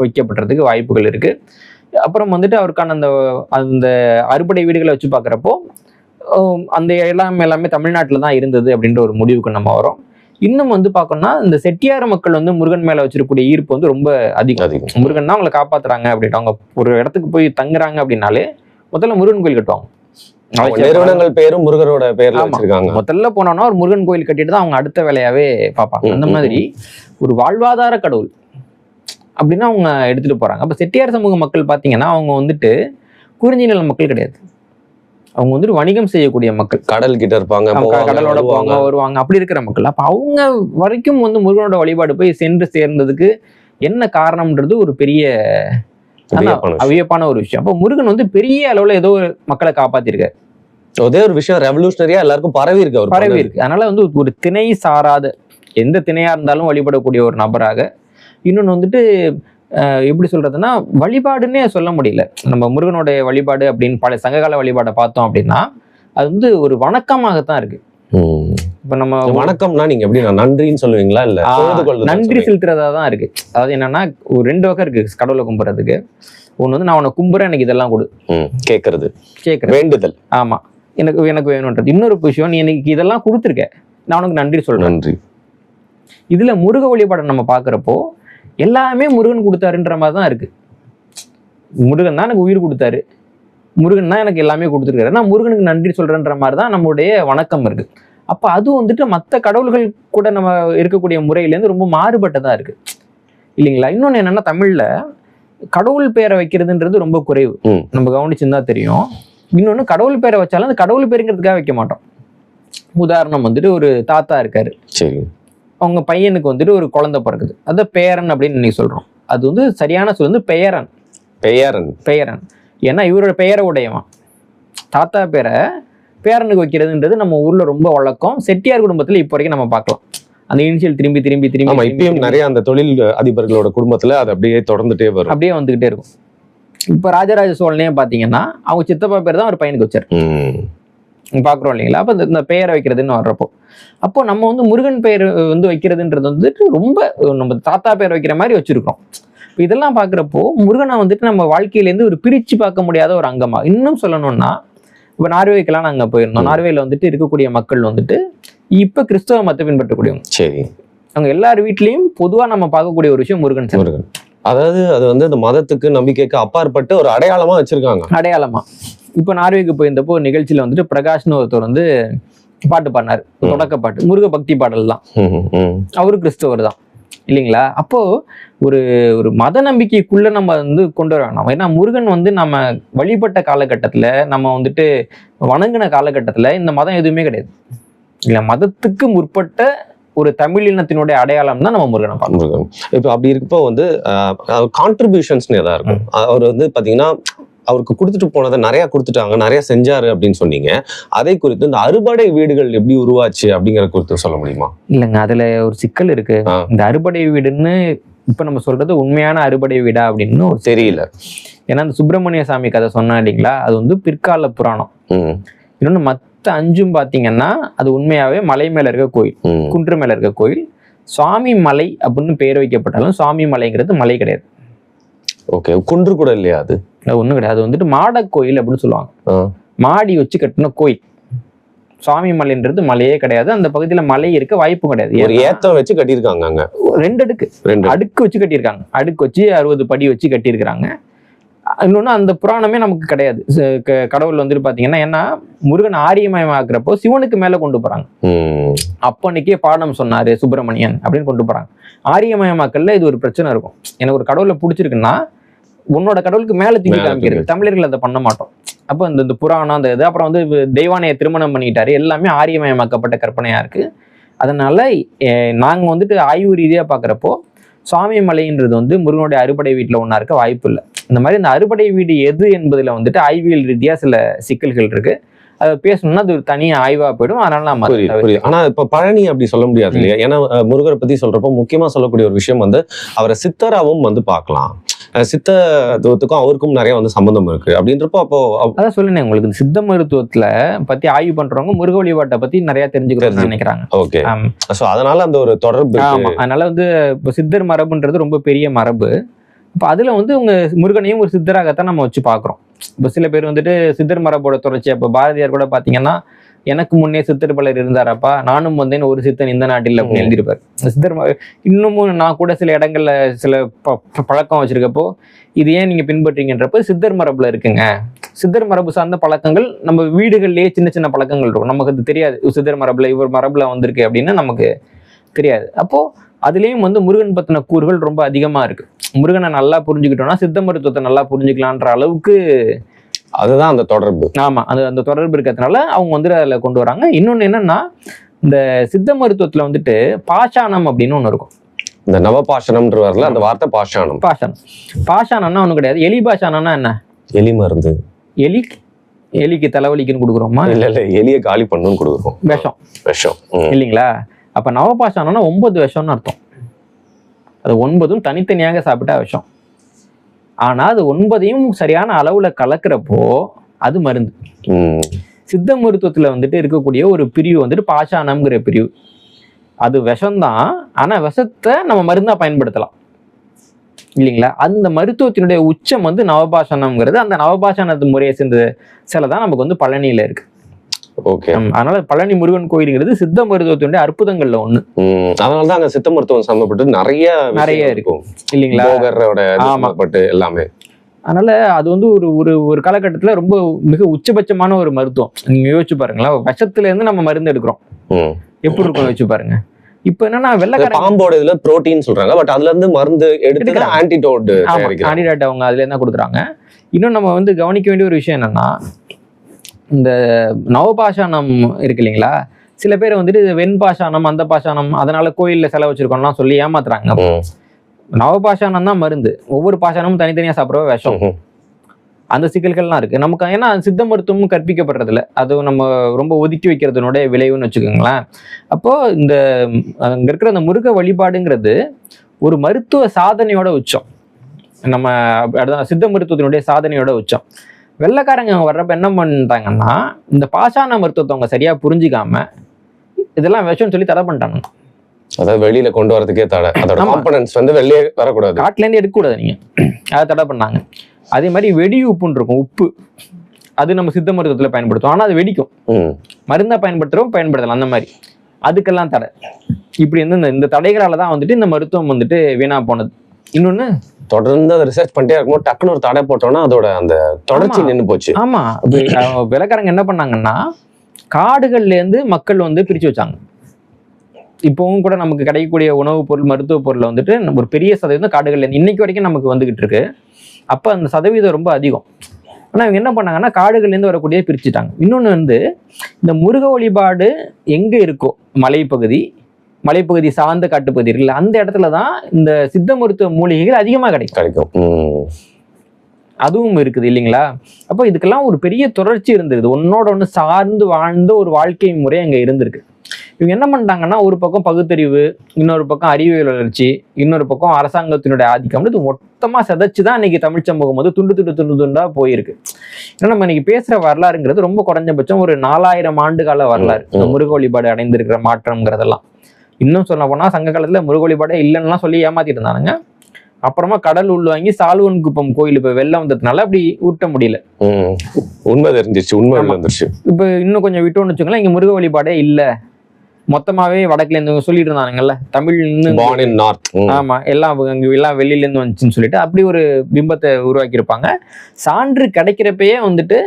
வைக்கப்படுறதுக்கு வாய்ப்புகள் இருக்கு. அப்புறம் வந்துட்டு அவருக்கான அந்த அறுபடை வீடுகளை வச்சு பார்க்குறப்போ அந்த எல்லாமே தமிழ்நாட்டில் தான் இருந்தது அப்படின்ற ஒரு முடிவுக்கு நம்ம வரோம். இன்னும் வந்து பார்க்கணும்னா இந்த செட்டியார மக்கள் வந்து முருகன் மேல வச்சிருக்கக்கூடிய ஈர்ப்பு வந்து ரொம்ப அதிகம். முருகன் தான் அவங்களை காப்பாத்துறாங்க அப்படின்ட்டு அவங்க ஒரு இடத்துக்கு போய் தங்குறாங்க அப்படின்னாலே முதல்ல முருகன் கோயில் கட்டுவாங்க. நிறுவனங்கள் பேரும் முருகரோட பேர்ல வச்சிருக்காங்க. முதல்ல போனோம்னா ஒரு முருகன் கோயில் கட்டிட்டு தான் அவங்க அடுத்த வேலையாவே பார்ப்பாங்க. அந்த மாதிரி ஒரு வாழ்வாதார கடவுள் அப்படின்னா அவங்க எடுத்துட்டு போறாங்க. அப்ப செட்டியார் சமூக மக்கள் பாத்தீங்கன்னா அவங்க வந்துட்டு குறிஞ்சி நில மக்கள் கிடையாது. அவங்க வந்துட்டு வணிகம் செய்யக்கூடிய மக்கள், கடல் கிட்ட இருப்பாங்க, கடலோட போவாங்க வருவாங்க, அப்படி இருக்கிற மக்கள். அப்ப அவங்க வரைக்கும் வந்து முருகனோட வழிபாடு போய் சென்று சேர்ந்ததுக்கு என்ன காரணம்ன்றது ஒரு பெரிய அவியப்பான ஒரு விஷயம். அப்போ முருகன் வந்து பெரிய அளவுல ஏதோ மக்களை காப்பாத்திருக்காரு. அதே ஒரு விஷயம் ரெவல்யூஷனரியா எல்லாருக்கும் பரவி இருக்கு. அதனால வந்து ஒரு திணை சாராத எந்த திணையா இருந்தாலும் வழிபடக்கூடிய ஒரு நபராக, இன்னொன்னு வந்துட்டு எப்படி சொல்றதுன்னா வழிபாடுன்னே சொல்ல முடியல. நம்ம முருகனுடைய வழிபாடு அப்படின்னு பழைய சங்ககால வழிபாடை பார்த்தோம் அப்படின்னா அது வந்து ஒரு வணக்கமாகத்தான் இருக்கு. இப்ப நம்ம வணக்கம்னா நீங்க எப்படி நன்றின்னு சொல்லுவீங்களா? இல்ல நன்றி செலுத்துறதா தான் இருக்கு. அதாவது என்னன்னா ஒரு 2 வகை இருக்கு கடவுளை கும்பிடுறதுக்கு. ஒண்ணு வந்து நான் உனக்கு கும்புறேன், எனக்கு இதெல்லாம் கொடு, கேட்கறது வேண்டுதல். ஆமா, எனக்கு வேணும்ன்றது. இன்னொரு விஷயம், நீ எனக்கு இதெல்லாம் கொடுத்துருக்க, நான் உனக்கு நன்றி சொல்றேன். நன்றி. இதுல முருக வழிபாடை நம்ம பாக்குறப்போ எல்லாமே முருகன் கொடுத்தாருன்ற மாதிரி தான் இருக்கு. முருகன் தான் எனக்கு உயிர் கொடுத்தாரு, முருகன் தான் எனக்கு எல்லாமே கொடுத்துருக்காரு, நான் முருகனுக்கு நன்றி சொல்றேன்ற மாதிரி தான் நம்மளுடைய வணக்கம் இருக்கு. அப்ப அது வந்துட்டு மற்ற கடவுள்கள் கூட நம்ம இருக்கக்கூடிய முறையிலேருந்து ரொம்ப மாறுபட்டதா இருக்கு இல்லைங்களா? இன்னொன்னு என்னன்னா தமிழ்ல கடவுள் பேரை வைக்கிறதுன்றது ரொம்ப குறைவு. நம்ம கவனிச்சுதான் தெரியும். இன்னொன்னு கடவுள் பேரை வச்சாலும் அந்த கடவுள் பேருங்கிறதுக்காக வைக்க மாட்டோம். உதாரணம் வந்துட்டு ஒரு தாத்தா இருக்காரு, அவங்க பையனுக்கு வந்துட்டு ஒரு குழந்தை பிறக்குது, அது பேரன் அப்படின்னு இன்னைக்கு சொல்றோம். அது வந்து சரியான சொல் வந்து பெயரன். பெயரன் ஏன்னா இவரோட பெயரை உடையவன். தாத்தா பேரை பேரனுக்கு வைக்கிறதுன்றது நம்ம ஊர்ல ரொம்ப வழக்கம். செட்டியார் குடும்பத்துல இப்போ வரைக்கும் நம்ம பார்க்கலாம். அந்த இனிஷியல் திரும்பி இப்பயும் நிறைய அந்த தொழில் அதிபர்களோட குடும்பத்துல அது அப்படியே தொடர்ந்துட்டே வரும், அப்படியே வந்துகிட்டே இருக்கும். இப்போ ராஜராஜ சோழனே பார்த்தீங்கன்னா அவங்க சித்தப்பா பேர் தான் ஒரு பையனுக்கு வச்சார். பார்க்குறோம் இல்லைங்களா? அப்போ இந்த பெயரை வைக்கிறதுன்னு வர்றப்போ அப்போ நம்ம வந்து முருகன் பெயர் வந்து வைக்கிறதுன்றது வந்துட்டு ரொம்ப நம்ம தாத்தா பேர் வைக்கிற மாதிரி வச்சிருக்கோம். இப்போ இதெல்லாம் பார்க்குறப்போ முருகனை வந்துட்டு நம்ம வாழ்க்கையிலேருந்து ஒரு பிரித்து பார்க்க முடியாத ஒரு அங்கமா. இன்னும் சொல்லணும்னா இப்போ நார்வேக்கெல்லாம் நாங்கள் போயிருந்தோம். நார்வேல வந்துட்டு இருக்கக்கூடிய மக்கள் வந்துட்டு இப்போ கிறிஸ்தவ மதத்தை பின்பற்றக்கூடியவங்க. சரி. அவங்க எல்லார் வீட்லேயும் பொதுவாக நம்ம பார்க்கக்கூடிய ஒரு விஷயம் முருகன். முருகன் அதாவது அது வந்து அந்த மதத்துக்கு நம்பிக்கைக்கு அப்பாற்பட்டு ஒரு அடையாளமா வச்சிருக்காங்க. அடையாளமா. இப்போ நார்வேக்கு போயிருந்தப்போ ஒரு நிகழ்ச்சியில வந்துட்டு பிரகாஷ்னு ஒருத்தர் வந்து பாட்டு பாடினார். தொடக்க பாட்டு முருக பக்தி பாடல் தான். அவரு கிறிஸ்தவர் தான் இல்லைங்களா? அப்போ ஒரு ஒரு மத நம்பிக்கைக்குள்ள நம்ம வந்து கொண்டு வர வேணாம். ஏன்னா முருகன் வந்து நம்ம வழிபட்ட காலகட்டத்துல நம்ம வந்துட்டு வணங்கின காலகட்டத்துல இந்த மதம் எதுவுமே கிடையாது இல்ல. மதத்துக்கு முற்பட்ட ஒரு தமிழினத்தினுடைய அடையாளம் தான் நம்ம முருகனை பார்க்கணும். இப்போ அப்படி இருக்கப்போ வந்து கான்ட்ரிபியூஷன்ஸ்னு எதா இருக்கும். அவர் வந்து பாத்தீங்கன்னா அவருக்கு கொடுத்துட்டு போனதை நிறைய கொடுத்துட்டாங்க, நிறைய செஞ்சாரு அப்படின்னு சொன்னீங்க. அதை குறித்து இந்த அறுபடை வீடுகள் எப்படி உருவாச்சு அப்படிங்கிற குறித்து சொல்ல முடியுமா? இல்லைங்க, அதுல ஒரு சிக்கல் இருக்கு. இந்த அறுபடை வீடுன்னு இப்ப நம்ம சொல்றது உண்மையான அறுபடை வீடா அப்படின்னு ஒரு தெரியல. ஏன்னா இந்த சுப்பிரமணிய சாமி கதை சொன்னா இல்லைங்களா, அது வந்து பிற்கால புராணம். இன்னொன்னு மத்த 5 பாத்தீங்கன்னா அது உண்மையாவே மலை மேல இருக்க கோயில், குன்று மேல இருக்க கோயில். சுவாமி மலை அப்படின்னு பெயர் வைக்கப்பட்டாலும் சுவாமி மலைங்கிறது மலை கிடையாது. ஓகே, குன்று கூட இல்லையா? அது ஒண்ணும் கிடையாது. அது வந்துட்டு மாட கோயில் அப்படின்னு சொல்லுவாங்க. மாடி வச்சு கட்டின கோயில். சுவாமி மலைன்றது மலையே கிடையாது. அந்த பகுதியில மலை இருக்க வாய்ப்பும் கிடையாது. ஒரு ஏத்தம் வச்சு கட்டியிருக்காங்க. அங்க 2 அடுக்கு வச்சு கட்டியிருக்காங்க. அடுக்கு வச்சு 60 படி வச்சு கட்டியிருக்கிறாங்க. இன்னொன்னு அந்த புராணமே நமக்கு கிடையாது. கடவுள் வந்துட்டு பாத்தீங்கன்னா, ஏன்னா முருகன் ஆரியமயமாக்குறப்போ சிவனுக்கு மேல கொண்டு போறாங்க. அப்பன்னைக்கே பாடம் சொன்னாரு சுப்பிரமணியன் அப்படின்னு கொண்டு போறாங்க. ஆரியமயமாக்கல்ல இது ஒரு பிரச்சனை இருக்கும். எனக்கு ஒரு கடவுளை பிடிச்சிருக்குன்னா உன்னோட கடவுளுக்கு மேல தூக்கி காமிக்கிறது. தமிழர்கள் அதை பண்ண மாட்டோம். அப்போ இந்த புராணம் அந்த இது அப்புறம் வந்து தெய்வானையை திருமணம் பண்ணிக்கிட்டாரு. எல்லாமே ஆரியமயமாக்கப்பட்ட கற்பனையா இருக்கு. அதனால நாங்க வந்துட்டு ஆய்வு ரீதியா பாக்குறப்போ சுவாமி மலைன்றது வந்து முருகனுடைய அறுபடை வீட்டுல ஒன்னா இருக்க வாய்ப்பு இல்லை. இந்த மாதிரி இந்த அறுபடை வீடு எது என்பதுல வந்துட்டு ஆய்வியல் ரீதியா சில சிக்கல்கள் இருக்கு. அதை பேசணும்னா அது ஒரு தனியா ஆய்வா போயிடும். அதனால நம்ம ஆனா இப்ப பழனி அப்படி சொல்ல முடியாது இல்லையா? ஏன்னா முருகரை பத்தி சொல்றப்போ முக்கியமா சொல்லக்கூடிய ஒரு விஷயம் வந்து அவரை சித்தராவும் வந்து பார்க்கலாம். சித்தத்துவத்துக்கும் அவருக்கும் நிறைய வந்து சம்பந்தம் இருக்கு அப்படின்றப்போ அப்போ அதான் சொல்லுங்க, உங்களுக்கு சித்த மருத்துவத்துல பத்தி ஆய்வு பண்றவங்க முருக வழிபாட்டை பத்தி நிறைய தெரிஞ்சுக்கணும்னு நினைக்கிறாங்க. ஓகே, சோ அதனால அந்த ஒரு தொடர்பு. ஆமா, அதனால வந்து இப்போ சித்தர் மரபுன்றது ரொம்ப பெரிய மரபு. இப்போ அதுல வந்து உங்க முருகனையும் ஒரு சித்தராகத்தான் நம்ம வச்சு பாக்குறோம். இப்போ சில பேர் வந்துட்டு சித்தர் மரபோட தொடர்ச்சி. அப்போ பாரதியார் கூட பாத்தீங்கன்னா, எனக்கு முன்னே சித்தர் பலர் இருந்தாரப்பா, நானும் வந்தேன் ஒரு சித்தன் இந்த நாட்டில் அப்படின்னு எழுதியிருப்பார். சித்தர் இன்னமும் நான் கூட சில இடங்கள்ல சில பழக்கம் வச்சிருக்கப்போ இது ஏன் நீங்க பின்பற்றீங்கன்றப்ப சித்தர் மரபுல இருக்குங்க. சித்தர் மரபு சார்ந்த பழக்கங்கள் நம்ம வீடுகள்லயே சின்ன சின்ன பழக்கங்கள் இருக்கும். நமக்கு அது தெரியாது. சித்தர் மரபுல இவர் மரபுல வந்திருக்கு அப்படின்னு நமக்கு தெரியாது. அப்போ அதுலயும் வந்து முருகன் பத்தின கூறுகள் ரொம்ப அதிகமா இருக்கு. முருகனை நல்லா புரிஞ்சுக்கிட்டோம்னா சித்த மருத்துவத்தை நல்லா புரிஞ்சுக்கலான்ற அளவுக்கு அதுதான் அந்த தொடர்பு. ஆமா, அந்த தொடர்பு இருக்கிறதுனால அவங்க வந்து அதுல கொண்டு வராங்க. இன்னொன்னு என்னன்னா, இந்த சித்த மருத்துவத்துல வந்துட்டு பாஷாணம் அப்படின்னு ஒண்ணு இருக்கும். இந்த நவபாஷணம்ன்ற வரல அந்த வார்த்தை பாஷாணம். பாஷாணம்னா ஒண்ணு கிடையாது. எலி பாஷாணம்னா என்ன? எலி மருந்து. எலிக்கு தலைவலிக்குன்னு கொடுக்குறோமா? இல்ல, எலியை காலி பண்ணணும்னு கொடுக்குறோம். விஷம் இல்லைங்களா? அப்ப நவபாஷாணம்னா 9 விஷம்னு அர்த்தம். அது 9ம் தனித்தனியாக சாப்பிட்டா விஷம். ஆனா அது 9ஐயும் சரியான அளவுல கலக்கிறப்போ அது மருந்து. சித்த மருத்துவத்துல வந்துட்டு இருக்கக்கூடிய ஒரு பிரிவு வந்துட்டு பாஷாணம்ங்கிற பிரிவு. அது விஷம்தான், ஆனா விஷத்தை நம்ம மருந்தா பயன்படுத்தலாம் இல்லைங்களா? அந்த மருத்துவத்தினுடைய உச்சம் வந்து நவபாஷாணம்ங்கிறது. அந்த நவபாஷாணத்து முறையை சேர்ந்த சில தான் நமக்கு வந்து பழனியில இருக்கு. ஓகே, அதனால பழனி முருகன் கோயிலுங்கிறது சித்த மருத்துவத்தினுடைய அற்புதங்கள்ல ஒண்ணு. அதனாலதான் அங்க சித்த மருத்துவம் சம்பந்தப்பட்டு நிறைய இருக்கும் இல்லைங்களா? எல்லாமே. அதனால அது வந்து ஒரு காலகட்டத்துல ரொம்ப மிக உச்சபட்சமான ஒரு மருத்துவம். நீங்க யோசிச்சு பாருங்களேன், விஷத்துல இருந்து நம்ம மருந்து எடுக்கிறோம், எப்படி இருக்கும் யோசிச்சு பாருங்க. இப்ப என்னன்னா வெள்ளக்காரங்க பாம்போட இதுல புரோட்டீன் சொல்றாங்க, பட் அதுல இருந்து மருந்து எடுத்து ஆன்டிடோட் அவங்க அதுல என்ன கொடுக்குறாங்க. இன்னும் நம்ம வந்து கவனிக்க வேண்டிய ஒரு விஷயம் என்னன்னா, இந்த நவபாஷாணம் இருக்கு இல்லைங்களா, சில பேர் வந்துட்டு வெண்பாஷாணம் அந்த பாஷாணம் அதனால கோயில்ல செலவு வச்சிருக்கோம்லாம் சொல்லி ஏமாத்துறாங்க. நவபாஷாணம் தான் மருந்து. ஒவ்வொரு பாஷாணமும் தனித்தனியா சாப்பிடவே விஷம். அந்த சிக்கல்கள்லாம் இருக்கு நமக்கு. ஏன்னா சித்த மருத்துவமும் கற்பிக்கப்படுறதில்ல, அது நம்ம ரொம்ப ஒதுக்கி வைக்கிறதுனுடைய விளைவுன்னு வச்சுக்கோங்களேன். அப்போ இந்த அங்க இருக்கிற அந்த முருக வழிபாடுங்கிறது ஒரு மருத்துவ சாதனையோட உச்சம். நம்ம அதுதான் சித்த மருத்துவத்தினுடைய சாதனையோட உச்சம். வெள்ளைக்காரங்க வர்றப்ப என்ன பண்ணிட்டாங்கன்னா, இந்த பாஷாண மருத்துவத்தை அவங்க சரியா புரிஞ்சிக்காம இதெல்லாம் விஷம்னு சொல்லி தடை பண்ணிட்டாங்க. அதாவது வெளியில கொண்டு வரதுக்கே தடை, அதோட காம்பனன்ட்ஸ் வந்து வெளியே வரக்கூடாது, காட்டுல இருந்து எடுக்கக்கூடாது நீங்க, அதை தடை பண்ணாங்க. அதே மாதிரி வெடி உப்புன்னு இருக்கும், உப்பு, அது நம்ம சித்த மருத்துவத்துல பயன்படுத்துவோம், ஆனா அது வெடிக்கும். மருந்தா பயன்படுத்துறோம், பயன்படுத்தலாம், அந்த மாதிரி அதுக்கெல்லாம் தடை. இப்படி வந்து இந்த தடைகளால தான் வந்துட்டு இந்த மருத்துவம் வந்துட்டு வீணா போனது. இன்னொன்னு தொடர்ந்து அதை ரிசர்ச் பண்ணிட்டே இருக்கும்போது டக்குன்னு ஒரு தடை போட்டோம்னா அதோட அந்த தொடர்ச்சி நின்று போச்சு. ஆமா, விளக்காரங்க என்ன பண்ணாங்கன்னா, காடுகள்ல இருந்து மக்கள் வந்து பிரிச்சு வச்சாங்க. இப்பவும் கூட நமக்கு கிடைக்கக்கூடிய உணவுப் பொருள், மருத்துவ பொருள் வந்துட்டு ஒரு பெரிய சதவீதம் காடுகள்ல இருந்து இன்னைக்கு வரைக்கும் நமக்கு வந்துகிட்டு இருக்கு. அப்ப அந்த சதவீதம் ரொம்ப அதிகம். ஆனா இவங்க என்ன பண்ணாங்கன்னா, காடுகள்ல இருந்து வரக்கூடிய பிரிச்சுட்டாங்க. இன்னொன்னு வந்து இந்த முருக வழிபாடு எங்க இருக்கோ, மலைப்பகுதி சார்ந்த காட்டுப்பகுதி இருக்குல்ல, அந்த இடத்துலதான் இந்த சித்த மருத்துவ மூலிகைகள் அதிகமா கிடைக்கும். அதுவும் இருக்குது இல்லைங்களா? அப்போ இதுக்கெல்லாம் ஒரு பெரிய தொடர்ச்சி இருந்தது, ஒன்னோட ஒண்ணு சார்ந்து வாழ்ந்த ஒரு வாழ்க்கை முறை அங்க இருந்திருக்கு. இவங்க என்ன பண்ணிட்டாங்கன்னா, ஒரு பக்கம் பகுத்தறிவு, இன்னொரு பக்கம் அறிவியல் வளர்ச்சி, இன்னொரு பக்கம் அரசாங்கத்தினுடைய ஆதிக்கம், இது மொத்தமா சிதைச்சுதான் இன்னைக்கு தமிழ் சமூகம் வந்து துண்டா போயிருக்கு. ஏன்னா நம்ம இன்னைக்கு பேசுற வரலாறுங்கிறது ரொம்ப குறைஞ்சபட்சம் ஒரு 4000 ஆண்டு கால வரலாறு. முருக வழிபாடு அடைந்திருக்கிற மாற்றம்ங்கிறதெல்லாம் இன்னும் சொல்ல போனா சங்க காலத்துல முருக வழிபாடே இல்லைன்னா சொல்லி ஏமாத்திட்டு இருந்தானுங்க. அப்புறமா கடல் உள்வாங்கி சால்வன் குப்பம் கோயில் இப்ப வெள்ளம் வந்ததுனால அப்படி ஊட்ட முடியல. உண்மை தெரிஞ்சிருச்சு, உண்மை வந்துருச்சு. இப்ப இன்னும் கொஞ்சம் விட்டோம்னு வச்சுக்கலாம், இங்க முருக வழிபாடே இல்ல, மொத்தமாவே வடக்குல இருந்து சொல்லிட்டு இருந்தானுங்கல்ல, தமிழ் ஆமா எல்லாம் வெளியில இருந்து வந்துச்சுன்னு சொல்லிட்டு அப்படி ஒரு பிம்பத்தை உருவாக்கி இருப்பாங்க. சான்று கிடைக்கிறப்பயே வந்துட்டு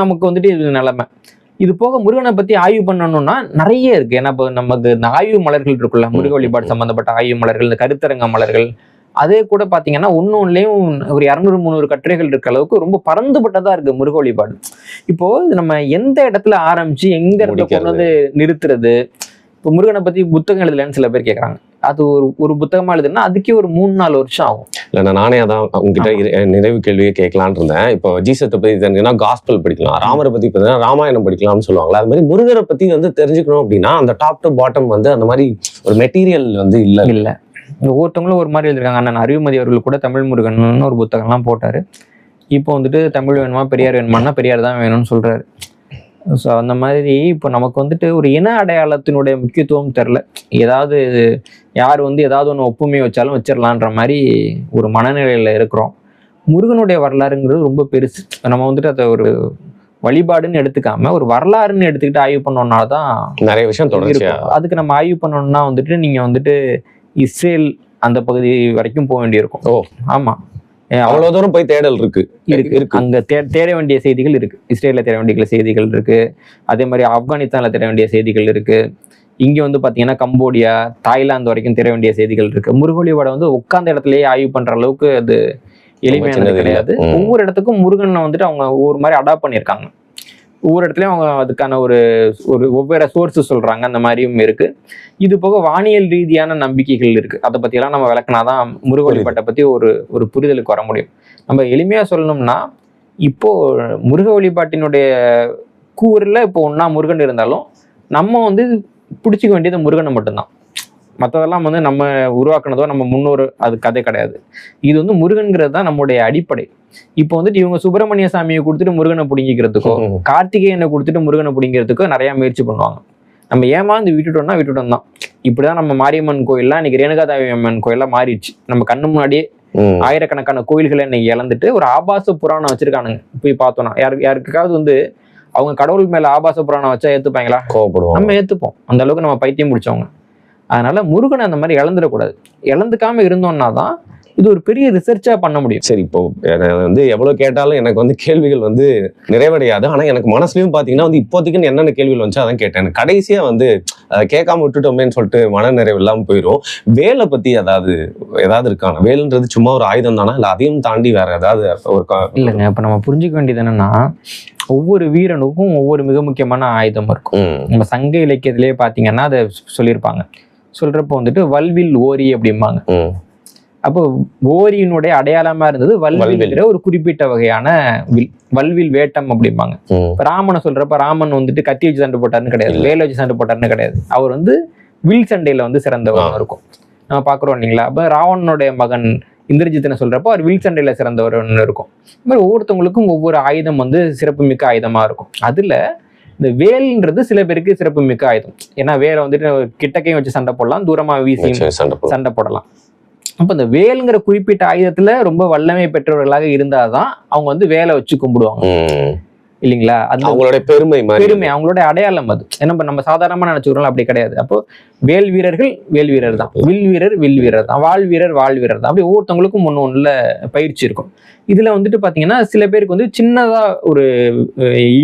நமக்கு வந்துட்டு இது நிலைமை. இது போக முருகனை பத்தி ஆய்வு பண்ணணும்னா நிறைய இருக்கு. ஏன்னா இப்போ நமக்கு இந்த ஆய்வு மலர்கள் இருக்குல்ல, முருக வழிபாடு சம்பந்தப்பட்ட ஆய்வு மலர்கள், இந்த கருத்தரங்க மலர்கள், அதே கூட பாத்தீங்கன்னா ஒன்னொன்னுலயும் ஒரு 200-300 கட்டுரைகள் இருக்க அளவுக்கு ரொம்ப பரந்துபட்டதா இருக்கு முருக வழிபாடு. இப்போ நம்ம எந்த இடத்துல ஆரம்பிச்சு எந்த இடத்துல கொண்டு வந்து நிறுத்துறது? இப்போ முருகனை பத்தி புத்தகம் எழுதலன்னு சில பேர் கேட்கறாங்க. அது ஒரு புத்தகமா எழுதுனா அதுக்கே ஒரு 3-4 வருஷம் ஆகும். இல்ல நானே அதான் உங்ககிட்ட நிறைவு கேள்வியே கேட்கலான் இருந்தேன். இப்போ ஜீசத்தை பத்தி தெரிஞ்சுன்னா காஸ்பல் படிக்கலாம், ராமரை பத்தி பார்த்தீங்கன்னா ராமாயணம் படிக்கலாம்னு சொல்லுவாங்களா, அது மாதிரி முருகரை பத்தி வந்து தெரிஞ்சுக்கணும் அப்படின்னா அந்த டாப் டு பாட்டம் வந்து அந்த மாதிரி ஒரு மெட்டீரியல் வந்து இல்ல. ஒவ்வொருத்தவங்களும் ஒரு மாதிரி எழுதிருக்காங்க. அண்ணன் அறிவுமதி அவர்கள் கூட தமிழ் முருகன் ஒரு புத்தகம்லாம் போட்டாரு. இப்போ வந்துட்டு தமிழ் வேணுமா பெரியார் வேணுமானா பெரியார் தான் வேணும்னு சொல்றாரு. ஸோ அந்த மாதிரி இப்போ நமக்கு வந்துட்டு ஒரு இன அடையாளத்தினுடைய முக்கியத்துவம் தெரில. ஏதாவது யார் வந்து ஏதாவது ஒன்று ஒப்புமை வச்சாலும் வச்சிடலான்ற மாதிரி ஒரு மனநிலையில் இருக்கிறோம். முருகனுடைய வரலாறுங்கிறது ரொம்ப பெருசு. நம்ம வந்துட்டு அதை ஒரு வழிபாடுன்னு எடுத்துக்காம ஒரு வரலாறுன்னு எடுத்துக்கிட்டு ஆய்வு பண்ணோம்னா தான் நிறைய விஷயம் தொடர்ச்சியா. அதுக்கு நம்ம ஆய்வு பண்ணணும்னா வந்துட்டு நீங்க வந்துட்டு இஸ்ரேல் அந்த பகுதி வரைக்கும் போக வேண்டியிருக்கும். ஆமா, அவ்வளவு தூரம் போய் தேடல் இருக்கு. அங்க தேட வேண்டிய செய்திகள் இருக்கு. இஸ்ரேல்ல தேட வேண்டிய செய்திகள் இருக்கு. அதே மாதிரி ஆப்கானிஸ்தான்ல தேட வேண்டிய செய்திகள் இருக்கு. இங்க வந்து பாத்தீங்கன்னா கம்போடியா, தாய்லாந்து வரைக்கும் தேட வேண்டிய செய்திகள் இருக்கு. முருக வழிபாடை வந்து உட்கார்ந்த இடத்துலயே ஆய்வு பண்ற அளவுக்கு அது எளிமையானது கிடையாது. ஒவ்வொரு இடத்துக்கும் முருகனை வந்துட்டு அவங்க ஒவ்வொரு மாதிரி அடாப்ட் பண்ணியிருக்காங்க. ஒவ்வொரு இடத்துலயும் அவங்க அதுக்கான ஒரு ஒவ்வொரு சோர்ஸஸ் சொல்றாங்க, அந்த மாதிரியும் இருக்கு. இது போக வானியல் ரீதியான நம்பிக்கைகள் இருக்கு. அதை பத்தி எல்லாம் நம்ம விளக்குனாதான் முருக வழிபாட்டை பத்தி ஒரு புரிதலுக்கு வர முடியும். நம்ம எளிமையா சொல்லணும்னா, இப்போ முருக வழிபாட்டினுடைய கூறுல இப்போ ஒன்னா முருகன் இருந்தாலும் நம்ம வந்து பிடிச்சிக்க வேண்டியது முருகனை மட்டும்தான். மற்றதெல்லாம் வந்து நம்ம உருவாக்குனதோ நம்ம முன்னோர் அது கதை கிடையாது. இது வந்து முருகன்கிறது தான் நம்முடைய அடிப்படை. இப்போ வந்துட்டு இவங்க சுப்பிரமணிய சாமியை கொடுத்துட்டு முருகனை பிடிங்கிக்கிறதுக்கோ, கார்த்திகேயனை கொடுத்துட்டு முருகனை பிடிங்கிறதுக்கோ நிறைய முயற்சி பண்ணுவாங்க. நம்ம ஏமாந்து விட்டுட்டோம் தான். இப்படிதான் நம்ம மாரியம்மன் கோயில்லாம் இன்னைக்கு ரேணுகாதேவி அம்மன் கோயிலாம் மாறிடுச்சு. நம்ம கண்ணு முன்னாடியே ஆயிரக்கணக்கான கோயில்களை இன்னைக்கு இழந்துட்டு ஒரு ஆபாச புராணம் வச்சிருக்கானுங்க. போய் பார்த்தோம்னா யாருக்காவது வந்து அவங்க கடவுள் மேல ஆபாச புராணம் வச்சா ஏத்துப்பாங்களா? கோவப்படுவோம். நம்ம ஏத்துப்போம். அந்த அளவுக்கு நம்ம பைத்தியம் பிடிச்சவங்க. அதனால முருகனை அந்த மாதிரி இழந்துடக்கூடாது. இழந்துக்காம இருந்தோம்னா தான் இது ஒரு பெரிய ரிசர்ச்சா பண்ண முடியும். சரி, இப்போ வந்து எவ்வளவு கேட்டாலும் எனக்கு வந்து கேள்விகள் வந்து நிறைவடையாது. ஆனா எனக்கு மனசுலயும் பாத்தீங்கன்னா வந்து இப்போதைக்குன்னு என்னென்ன கேள்விகள் வந்துச்சு அதான் கேட்டேன். கடைசியா வந்து கேட்காம விட்டுட்டோமேன்னு சொல்லிட்டு மன நிறைவு இல்லாம போயிடும். வேலை பத்தி ஏதாவது இருக்காங்க? வேலுன்றது சும்மா ஒரு ஆயுதம் தானா, இல்ல அதையும் தாண்டி வேற ஏதாவது ஒரு இல்லைங்க. இப்ப நம்ம புரிஞ்சுக்க வேண்டியது என்னன்னா, ஒவ்வொரு வீரனுக்கும் ஒவ்வொரு மிக முக்கியமான ஆயுதம் இருக்கும். நம்ம சங்க இலக்கியத்திலேயே பாத்தீங்கன்னா அதை சொல்லியிருப்பாங்க. சொல்றப்போ வந்துட்டு வல்வில் ஓரி அப்படிம்பாங்க. அப்போ ஓரியினுடைய அடையாளமா இருந்தது வல்வில்ங்கிற ஒரு குறிப்பிட்ட வகையான வல்வில் வேட்டம் அப்படிம்பாங்க. இப்ப ராமனை சொல்றப்ப ராமன் வந்துட்டு கத்தி வச்சு சண்டை போட்டாருன்னு கிடையாது, வேலை வச்சு சண்டை போட்டாருன்னு கிடையாது. அவர் வந்து வில் சண்டையில வந்து சிறந்தவங்க இருக்கும் நம்ம பாக்குறோம் இல்லைங்களா? அப்ப ராவணனுடைய மகன் இந்திரஜித்தனை சொல்றப்போ அவர் வில் சண்டையில சிறந்தவர்னு இருக்கும். இந்த மாதிரி ஒவ்வொருத்தவங்களுக்கும் ஒவ்வொரு ஆயுதம் வந்து சிறப்புமிக்க ஆயுதமா இருக்கும். அதுல இந்த வேல்ன்றது சில பேருக்கு சிறப்புமிக்க ஆயுதம். ஏன்னா வேலை வந்துட்டு கிட்டக்கையும் வச்சு சண்டை போடலாம், தூரமா வீசி சண்டை போடலாம். அப்ப இந்த வேலுங்கிற குறிப்பிட்ட ஆயுதத்துல ரொம்ப வல்லமை பெற்றவர்களாக இருந்தாதான் அவங்க வந்து வேலை வச்சு கும்பிடுவாங்க இல்லைங்களா? அது அவங்களுடைய பெருமை அவங்களோட அடையாளம். அது என்ன நம்ம சாதாரணமா நினைச்சுக்கிறோம், அப்படி கிடையாது. அப்போ வேல் வீரர்கள் வேல் வீரர் தான், வில் வீரர் வில் வீரர் தான், வாழ் வீரர் வாழ் வீரர் தான். அப்படி ஒவ்வொருத்தவங்களுக்கும் ஒண்ணுல பயிற்சி இருக்கும். இதுல வந்துட்டு பாத்தீங்கன்னா சில பேருக்கு வந்து சின்னதா ஒரு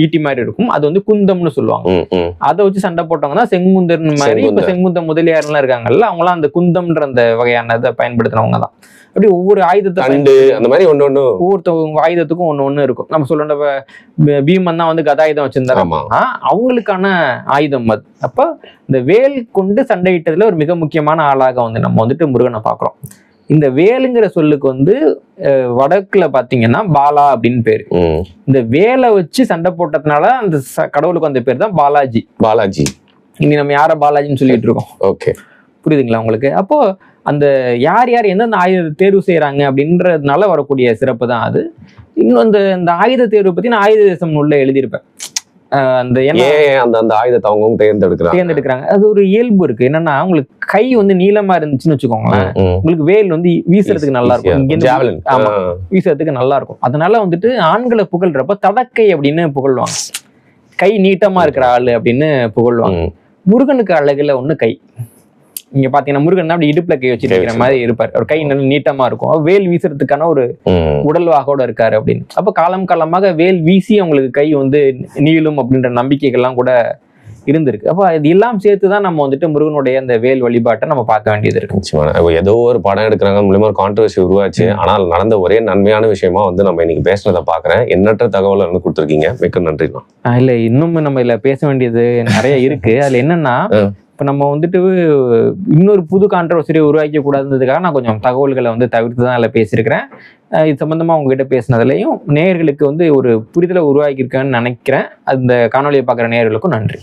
ஈட்டி மாதிரி இருக்கும், அது வந்து குந்தம்னு சொல்லுவாங்க. அதை வச்சு சண்டை போட்டவங்க தான் செங்குந்தர் மாதிரி. இப்ப செங்குந்த முதலியார் எல்லாம் இருக்காங்கல்ல, அவங்களாம் அந்த குந்தம்ன்ற அந்த வகையான இதை பயன்படுத்தினவங்க தான். அப்படி ஒவ்வொரு ஆயுதத்தை அந்த மாதிரி ஒவ்வொருத்தவங்க ஆயுதத்துக்கும் ஒண்ணு இருக்கும். நம்ம சொல்ற பீமன் தான் வந்து கதாயுதம் வச்சிருந்தாங்க, அவங்களுக்கான ஆயுதம் அது. அப்ப இந்த வேல் கொண்டு சண்டையிட்டதுல ஒரு மிக முக்கியமான ஆளாக வந்து நம்ம வந்துட்டு முருகனை பாக்குறோம். இந்த வேலுங்கிற சொல்லுக்கு வந்து வடக்குல பாத்தீங்கன்னா பாலா அப்படின்னு பேரு. இந்த வேலை வச்சு சண்டை போட்டதுனால அந்த கடவுளுக்கு அந்த பேர் தான் பாலாஜி. இனி நம்ம யார பாலாஜின்னு சொல்லிட்டு இருக்கோம். ஓகே, புரியுதுங்களா உங்களுக்கு? அப்போ அந்த யார் எந்தெந்த ஆயுத தேர்வு செய்யறாங்க அப்படின்றதுனால வரக்கூடிய சிறப்பு தான் அது. இன்னும் அந்த ஆயுத தேர்வு பத்தி நான் ஆயுத தேசம் உள்ள எழுதியிருப்பேன். அந்த ஆயுதத்தை அவங்க தேர்ந்தெடுக்கிறாங்க. அது ஒரு இயல்பு இருக்கு. என்னன்னா உங்களுக்கு கை வந்து நீளமா இருந்துச்சுன்னு வச்சுக்கோங்களேன், உங்களுக்கு வேல் வந்து வீசுறதுக்கு நல்லா இருக்கும். ஆமா, வீசுறதுக்கு நல்லா இருக்கும். அதனால வந்துட்டு ஆண்களை புகழ்றப்ப தடக்கை அப்படின்னு புகழ்வாங்க, கை நீட்டமா இருக்கிற ஆளு அப்படின்னு புகழ்வாங்க. முருகனுக்கு அழகுல ஒண்ணு கை. நீங்க பாத்தீங்கன்னா முருகன் அப்படி இடுப்புல கை வச்சிருக்கிற மாதிரி இருப்பாரு, ஒரு கை நல்ல நீட்டமா இருக்கும், வேல் வீசுறதுக்கான ஒரு உடல் வாகோட இருக்காரு அப்படின்னு. அப்ப காலமாக வேல் வீசி அவங்களுக்கு கை வந்து நீளும் அப்படின்ற நம்பிக்கைகள்லாம் கூட இருந்திருக்கு. அப்ப இது எல்லாம் சேர்த்துதான் நம்ம வந்துட்டு முருகனுடைய அந்த வேல் வழிபாட்டை நம்ம பார்க்க வேண்டியது இருக்கு. ஏதோ ஒரு படம் எடுக்கிறாங்க மூலமா ஒரு கான்ட்ரவர்சி உருவாச்சு, ஆனால் நடந்த ஒரே நன்மையான விஷயமா வந்து நம்ம இன்னைக்கு பேசுனதை பாக்குறேன். எண்ணற்ற தகவல் வந்து கொடுத்துருக்கீங்க, மிக்க நன்றி. இல்ல இன்னும் நம்ம இதுல பேச வேண்டியது நிறைய இருக்கு. அதுல என்னன்னா, இப்போ நம்ம வந்துட்டு இன்னொரு புது கான்ட்ரவர்சியை உருவாக்க கூடாதுன்றதுக்காக நான் கொஞ்சம் தகவல்களை வந்து தவிர்த்து தான் அதில் பேசியிருக்கிறேன். இது சம்பந்தமாக உங்ககிட்ட பேசினதுலையும் நேயர்களுக்கு வந்து ஒரு புரிதலை உருவாக்கியிருக்கேன்னு நினைக்கிறேன். அந்த காணொலியை பார்க்குற நேயர்களுக்கும் நன்றி.